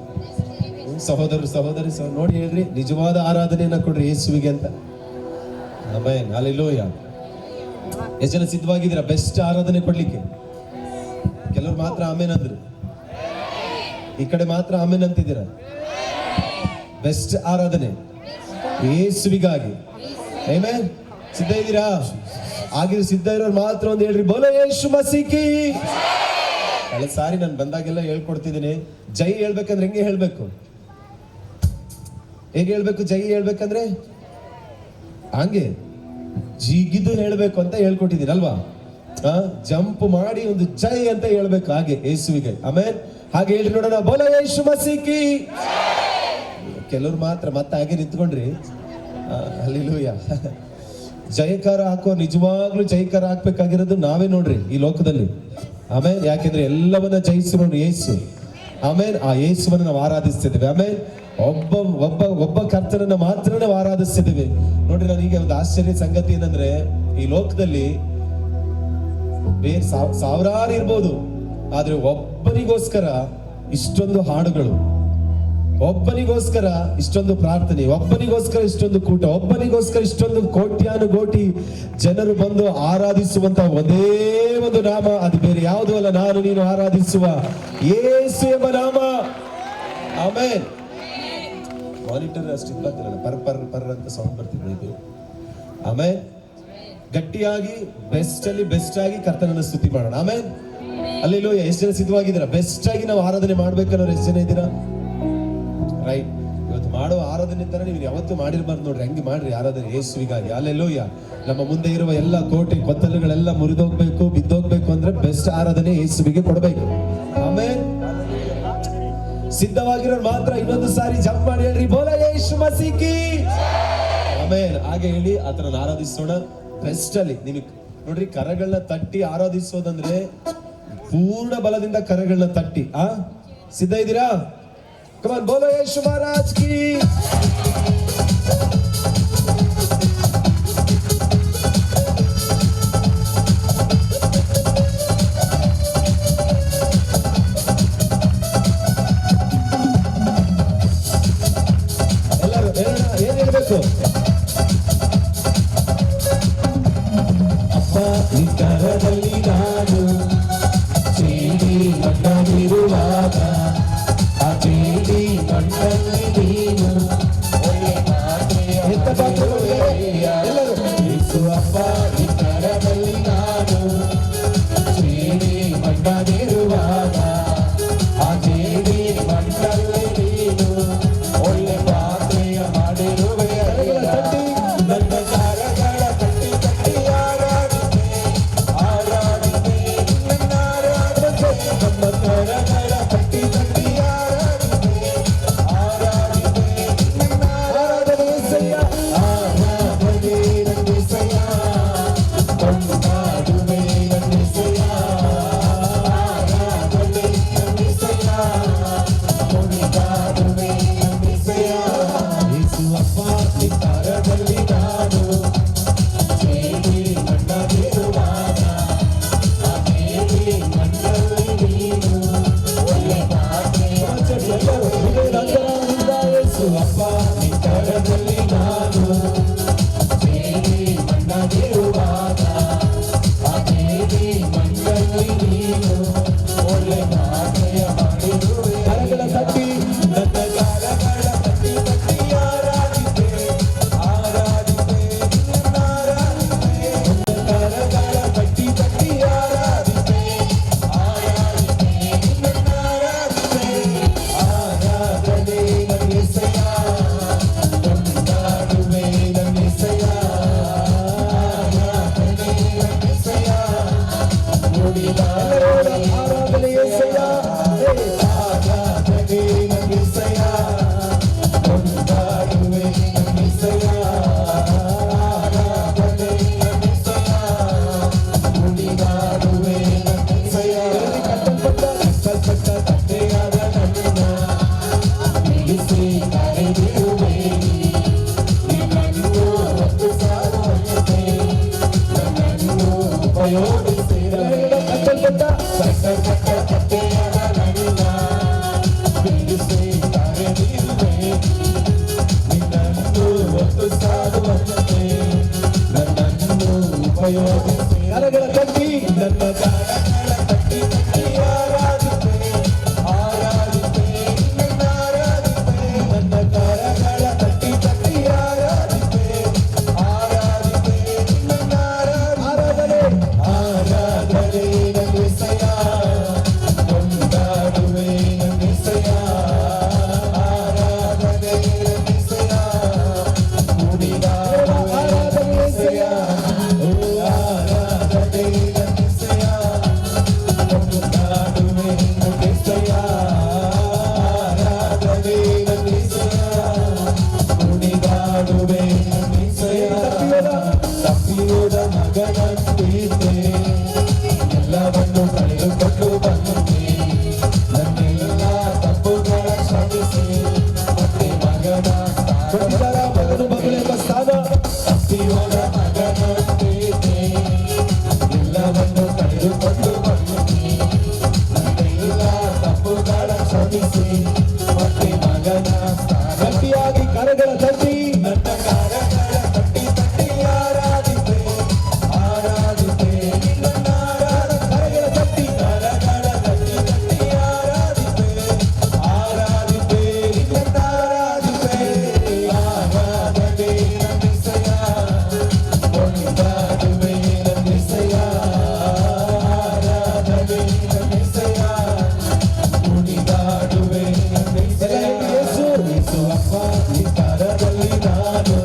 Speaker 5: ಸಹೋದರಿ ನೋಡಿ ಹೇಳ್ರಿ, ನಿಜವಾದ ಆರಾಧನೆಯನ್ನ ಕೊಡ್ರಿ ಯೇಸುವಿಗೆ ಅಂತ. ಆಮೇನ್, ಹಲ್ಲೆಲೂಯಾ. ಎಷ್ಟು ಜನ ಸಿದ್ಧವಾಗಿದ್ದೀರಾ ಬೆಸ್ಟ್ ಆರಾಧನೆ ಕೊಡ್ಲಿಕ್ಕೆ? ಕೆಲವರು ಮಾತ್ರ ಆಮೇನ್ ಅಂದ್ರು, ಈ ಕಡೆ ಮಾತ್ರ ಆಮೇನ್ ಅಂತಿದ್ದೀರಾ. ಬೆಸ್ಟ್ ಆರಾಧನೆ ಯೇಸುವಿಗಾಗಿ. ಆಮೆನ್. ಸಿದ್ಧ ಇದ್ದೀರಾ? ಆಗಿದ್ರೆ ಸಿದ್ಧ ಇರೋರು ಮಾತ್ರ ಒಂದು ಹೇಳ್ರಿ, ಬೋಲೋ ಯೇಸು ಮಸೀಕಿ. ಕಳೆದ ಸಾರಿ ನಾನು ಬಂದಾಗೆಲ್ಲ ಹೇಳ್ಕೊಡ್ತಿದ್ದೀನಿ, ಜೈ ಹೇಳ್ಬೇಕಂದ್ರೆ ಹೆಂಗೆ ಹೇಳ್ಬೇಕು, ಹೇಗೆ ಹೇಳ್ಬೇಕು? ಜೈ ಹೇಳ್ಬೇಕಂದ್ರೆ ಹಂಗೆ ಜಿಗಿದು ಹೇಳ್ಬೇಕು ಅಂತ ಹೇಳ್ಕೊಟ್ಟಿದ್ದೀನಿ ಅಲ್ವಾ? ಜಂಪ್ ಮಾಡಿ ಒಂದು ಜೈ ಅಂತ ಹೇಳ್ಬೇಕು, ಹಾಗೆ ಯೇಸುವಿಗೆ. ಆಮೇಲೆ ಹಾಗೆ ಹೇಳ್ರಿ ನೋಡೋಣ, ಬೋಲೋ ಯೇಸು ಮಸೀಕಿ. ಕೆಲವ್ರು ಮಾತ್ರ ಮತ್ತೆ ಹಾಗೆ ನಿಂತ್ಕೊಂಡ್ರಿ. ಹಲ್ಲೆಲೂಯಾ. ಜಯಕಾರ ಹಾಕೋ, ನಿಜವಾಗ್ಲೂ ಜಯಕಾರ ಹಾಕ್ಬೇಕಾಗಿರೋದು ನಾವೇ ನೋಡ್ರಿ ಈ ಲೋಕದಲ್ಲಿ. ಆಮೇಲೆ ಯಾಕೆಂದ್ರೆ ಎಲ್ಲವನ್ನ ಜಯಿಸಿರೋನು ಯೇಸು. ಆಮೇಲೆ ಆ ಯೇಸುವನ್ನು ನಾವು ಆರಾಧಿಸ್ತಿದ್ದೇವೆ. ಆಮೇಲೆ ಒಬ್ಬ ಕರ್ತನನ್ನ ಮಾತ್ರ ನಾವು ಆರಾಧಿಸ್ತಿದ್ದೇವೆ. ನೋಡ್ರಿ, ನನಗೆ ಒಂದು ಆಶ್ಚರ್ಯ ಸಂಗತಿ ಏನಂದ್ರೆ, ಈ ಲೋಕದಲ್ಲಿ ಬೇರೆ ಸಾವಿರಾರು ಇರ್ಬೋದು, ಆದ್ರೆ ಒಬ್ಬನಿಗೋಸ್ಕರ ಇಷ್ಟೊಂದು ಹಾಡುಗಳು, ಒಬ್ಬನಿಗೋಸ್ಕರ ಇಷ್ಟೊಂದು ಪ್ರಾರ್ಥನೆ, ಒಬ್ಬನಿಗೋಸ್ಕರ ಇಷ್ಟೊಂದು ಕೂಟ, ಒಬ್ಬನಿಗೋಸ್ಕರ ಇಷ್ಟೊಂದು ಕೋಟ್ಯಾನುಕೋಟಿ ಜನರು ಬಂದು ಆರಾಧಿಸುವಂತ ಒಂದೇ ಒಂದು ನಾಮ, ಅದು ಬೇರೆ ಯಾವುದೂ ಅಲ್ಲ, ನಾನು ನೀನು ಆರಾಧಿಸುವ ಯೇಸು ಎಂಬ ನಾಮ. ಆಮೇನ್. ಮಾನಿಟರ್ ಅಷ್ಟು ಇರ್ತಿರಲ್ಲ, ಪರ್ ಅಂತ ಸೌಂಡ್ ಬರ್ತಿದೆ ಇದು. ಆಮೇನ್. ಗಟ್ಟಿಯಾಗಿ ಬೆಸ್ಟ್ ಅಲ್ಲಿ ಬೆಸ್ಟ್ ಆಗಿ ಕರ್ತನನ್ನ ಸ್ತುತಿ ಮಾಡೋಣ. ಆಮೇನ್. ಹಲ್ಲೆಲೂಯಾ. ಎಷ್ಟು ಜನ ಸಿದ್ಧವಾಗಿದ್ದೀರಾ? ಬೆಸ್ಟ್ ಆಗಿ ನಾವು ಆರಾಧನೆ ಮಾಡ್ಬೇಕನ್ನೋರು ಎಷ್ಟು ಜನ ಇದ್ದೀರಾ? ರೈಟ್. ಇವತ್ತು ಮಾಡುವ ಆರಾಧನೆ ತರ ನೀವು ಯಾವತ್ತೂ ಮಾಡಿರ್ಬಾರ್ದು ನೋಡ್ರಿ, ಹಂಗೆ ಮಾಡ್ರಿ ಆರಾಧನೆ ಯೇಸುವಿಗಾಗಿ. ಹಲ್ಲೆಲೂಯಾ. ನಮ್ಮ ಮುಂದೆ ಇರುವ ಎಲ್ಲ ಕೋಟೆ ಕೊತ್ತಲುಗಳೆಲ್ಲ ಮುರಿದೋಗ್ಬೇಕು, ಬಿದ್ದೋಗ್ಬೇಕು ಅಂದ್ರೆ ಬೆಸ್ಟ್ ಆರಾಧನೆ ಯೇಸುವಿಗೆ ಕೊಡಬೇಕು. ಆಮೇಲೆ ಸಿದ್ಧವಾಗಿರೋರು ಮಾತ್ರ ಇನ್ನೊಂದು ಸಾರಿ ಜಂಪ್ ಮಾಡಿ ಹೇಳ್ರಿ, ಬೋಲೋ ಯೇಸು ಮಸೀಕಿ. ಆಮೇಲೆ ಹಾಗೆ ಹೇಳಿ ಆತನ ಆರಾಧಿಸೋಣ ಬೆಸ್ಟ್ ಅಲ್ಲಿ. ನಿಮಗೆ ನೋಡ್ರಿ, ಕರಗಳನ್ನ ತಟ್ಟಿ ಆರಾಧಿಸೋದಂದ್ರೆ ಪೂರ್ಣ ಬಲದಿಂದ ಕರಗಳನ್ನ ತಟ್ಟಿ. ಸಿದ್ಧ ಇದ್ದೀರಾ? Come on, बोलो यीशु महाराज की. ಎಲ್ಲರೂ ಏನ್ ಹೇಳ್ಬೇಕು? ಅಪ್ಪ ನಿಕರದಲ್ಲಿ ನಾನು ಚೀಡಿ ಮಣ್ಣಲ್ಲಿರುವಾಗ,
Speaker 1: ಕಟ್ಟಲ್ಪಟ್ಟ
Speaker 5: ಯೋಚಿಸಿ
Speaker 1: ಕರಗಳ ಕಟ್ಟಿ
Speaker 5: ನನ್ನ ಕರಗಳ ತಟ್ಟಿ ತಟ್ಟಿ ಆರಾಧಿಪೆ ಆರಾಧಿಪೆ ನಿನ್ನನ್ನು ಆರಾಧಿಪೆ ನನ್ನ ಕರಗಳ ತಟ್ಟಿ ತಟ್ಟಿ ಆರಾಧಿಪೆ ಆರಾಧಿಪೆ ನಿನ್ನನ್ನು ಆರಾಧನೆ ಆರಾಧನೆ ನಂಬಿಸಯ ಕೊಂಡಾಡುವೆ ನಂಬಿಸಯ ಆರಾಧನೆ ನಂಬಿಸಯ ಕುಣಿದಾಡುವೆ ನಂಬಿಸಯ ಆರಾಧನೆ ನಂಬಿಸಯ ಕೊಂಡಾಡುವೆ ನಂಬಿಸಯ ಆರಾಧನೆ ನಂಬಿಸಯ ಕುಣಿದಾಡುವೆ ನಂಬಿಸಯ ತಪ್ಪಿಯೋದ ಮಗನಂತಿದ್ದೆ ಎಲ್ಲವನ್ನು ಕಳೆದುಕೊಂಡು ಬಂದೆ ನನ್ನೆಲ್ಲ ತಪ್ಪುಗಳ ಕ್ಷಮಿಸಿ ಮತ್ತೆ ಮಗನ
Speaker 1: ಕೊಟ್ಟಿದ್ದಾರ ಮಗನು ಮಗಳೆಂಬ ಸ್ಥಾನ.
Speaker 5: ತಪ್ಪಿಯೋದ ಮಗನಂತಿದ್ದೆ ಎಲ್ಲವನ್ನು ಕಳೆದುಕೊಂಡು ಬಂದೆ ನನ್ನೆಲ್ಲ ತಪ್ಪುಗಳ ಕ್ಷಮಿಸಿ ಮತ್ತೆ ಮಗನ
Speaker 1: ಗಟ್ಟಿಯಾಗಿ ಕರಗಳ ತಟ್ಟಿ
Speaker 5: ನನ್ನ ಕರಗಳ ತಟ್ಟಿ ತಟ್ಟಿ ಆರಾಧಿಪೆ ಆರಾಧಿಪೆ ನಿನ್ನನ್ನು
Speaker 1: ಕರಗಳ ತಟ್ಟಿ
Speaker 5: ಕರಗಳ ತಟ್ಟಿ ತಟ್ಟಿ ಆರಾಧಿಪೆ ಆರಾಧಿಪೆ ನಿನ್ನನ್ನು ಆರಾಧಿಪೆ ಆರಾಧನೆ ನಂಬಿಸಯ ಕೊಂಡಾಡುವೆ ನಂಬಿಸಯ ಆರಾಧನೆ ನಂಬಿಸಯ ಕುಣಿದಾಡುವೆ ನಂಬಿಸಯ
Speaker 1: ಯೇಸು
Speaker 5: ಯೇಸುವಪ್ಪ ಈ ಕರದಲ್ಲಿ ನಾನು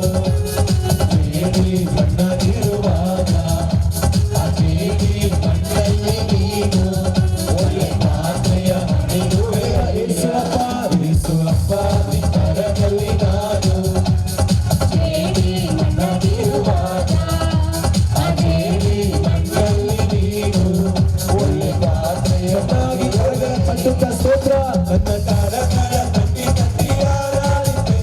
Speaker 5: ಬೇಡಿ ಸಣ್ಣದಿರುವಾಗ ಆ ಬೇಡಿ ಮಣ್ಣಲ್ಲಿ ನೀನು ಒಳ್ಳೆ ಮಾತೆಯ ಹಣಿರುವೆ ಯೇಸುವಪ್ಪ ಯೇಸುವಪ್ಪ ಈ ಕರದಲ್ಲಿ ನಾನು ಬೇಡಿ ಮಣ್ಣದಿರುವಾಗ ಆ ಬೇಡಿ ಮಣ್ಣಲ್ಲಿ ನೀನು ಒಳ್ಳೆ ಮಾತೆಯ
Speaker 1: ಚೆನ್ನಾಗಿ ಕರಗಳ ತಟ್ಟುತ್ತ ಸ್ತೋತ್ರ.
Speaker 5: ನನ್ನ ಕರಗಳ ತಟ್ಟಿ ತಟ್ಟಿ ಆರಾಧಿಪೆ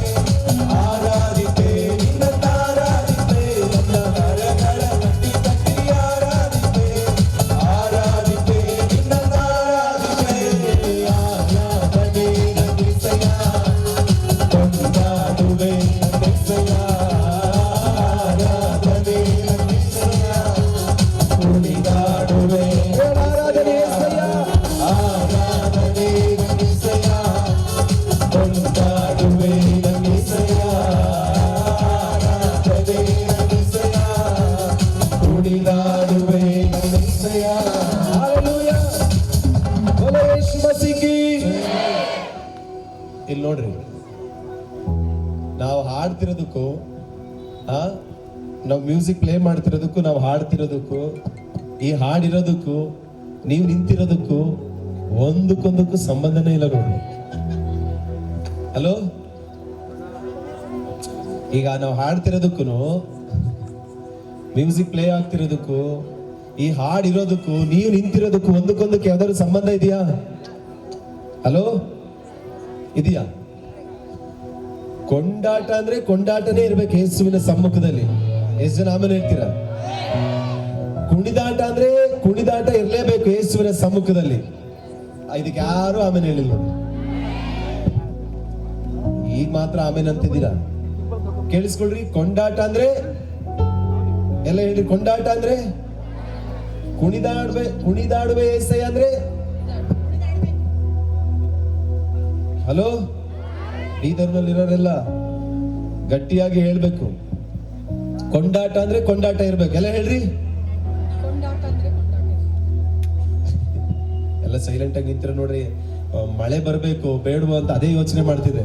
Speaker 5: ಆರಾಧಿಪೆ ನಿನ್ನನ್ನು ಆರಾಧಿಪೆ ನನ್ನ ಕರಗಳ ತಟ್ಟಿ ತಟ್ಟಿ ಆರಾಧಿಪೆ ಆರಾಧಿಪೆ ನಿನ್ನನ್ನು ಆರಾಧಿಪೆ ಆರಾಧನೆ ನಂಬಿಸಯ ಕೊಂಡಾಡುವೆ ನಂಬಿಸಯ ಆರಾಧನೆ ನಂಬಿಸಯ ಕುಣಿದಾಡುವೆ
Speaker 1: ಆರಾಧನೆ ಯೇಸಯ್ಯ.
Speaker 5: ಆರಾಧನೆ ನಂಬಿಸಯ ಕೊಂಡಾಡುವೆ ನಂಬಿಸಯ ಆರಾಧನೆ ನಂಬಿಸಯ ಕುಣಿದಾಡುವೆ ನಂಬಿಸಯ
Speaker 1: Hallelujah. ಬೋಲೋ ಯೇಸು ಮಸೀಹ್.
Speaker 5: ಇಲ್ಲಿ ನೋಡ್ರಿ ನಾವು ಹಾಡ್ತಿರೋದಕ್ಕೂ ನಾವು ಮ್ಯೂಸಿಕ್ ಪ್ಲೇ ಮಾಡ್ತಿರೋದಕ್ಕೂ ನಾವು ಹಾಡ್ತಿರೋದಕ್ಕೂ ಈ ಹಾಡಿರೋದಕ್ಕೂ ನೀವು ನಿಂತಿರೋದಕ್ಕೂ ಒಂದಕ್ಕೊಂದಕ್ಕೂ ಸಂಬಂಧನೇ ಇಲ್ಲ ನೋಡಿ. ಹಲೋ, ಈಗ ನಾವು ಹಾಡ್ತಿರೋದಕ್ಕೂ ಮ್ಯೂಸಿಕ್ ಪ್ಲೇ ಆಗ್ತಿರೋದಕ್ಕೂ ಈ ಹಾಡಿರೋದಕ್ಕೂ ನೀವು ನಿಂತಿರೋದಕ್ಕೂ ಒಂದಕ್ಕೊಂದಕ್ಕೆ ಯಾವ್ದಾದ್ರು ಸಂಬಂಧ ಇದೆಯಾ? ಹಲೋ, ಇದೆಯಾ? ಕೊಂಡಾಟ ಅಂದ್ರೆ ಕೊಂಡಾಟನೇ ಇರ್ಬೇಕು ಯೇಸುವಿನ ಸಮ್ಮುಖದಲ್ಲಿ. ಎಷ್ಟು ಜನ ಆಮೇಲೆ ಹೇಳ್ತೀರಾ? ಕುಣಿದಾಟ ಅಂದ್ರೆ ಕುಣಿದಾಟ ಇರ್ಲೇಬೇಕು ಯೇಸುವಿನ ಸಮ್ಮುಖದಲ್ಲಿ. ಇದಕ್ಕೆ ಯಾರು ಆಮೇಲೆ ಹೇಳಿಲ್ಲ ನೋಡಿ. ಈಗ ಮಾತ್ರ ಆಮೇಲೆ ಅಂತಿದ್ದೀರಾ? ಕೇಳಿಸ್ಕೊಳ್ರಿ. ಕೊಂಡಾಟ ಅಂದ್ರೆ ಎಲ್ಲ ಹೇಳಿ. ಕೊಂಡಾಟ ಅಂದ್ರೆ ಕುಣಿದಾಡುವೆ ಏಸಯ್ಯ ಅಂದ್ರೆ ಹಲೋ, ಈ ಧರ್ಮದಲ್ಲಿರೋರೆಲ್ಲ ಗಟ್ಟಿಯಾಗಿ ಹೇಳ್ಬೇಕು. ಕೊಂಡಾಟ ಅಂದ್ರೆ ಕೊಂಡಾಟ ಇರ್ಬೇಕು. ಎಲ್ಲ ಹೇಳ್ರಿ. ಎಲ್ಲ ಸೈಲೆಂಟ್ ಆಗಿ ನಿಂತಿರೋ ನೋಡ್ರಿ. ಮಳೆ ಬರ್ಬೇಕು ಬೇಡವೋ ಅಂತ ಅದೇ ಯೋಚನೆ ಮಾಡ್ತಿದೆ.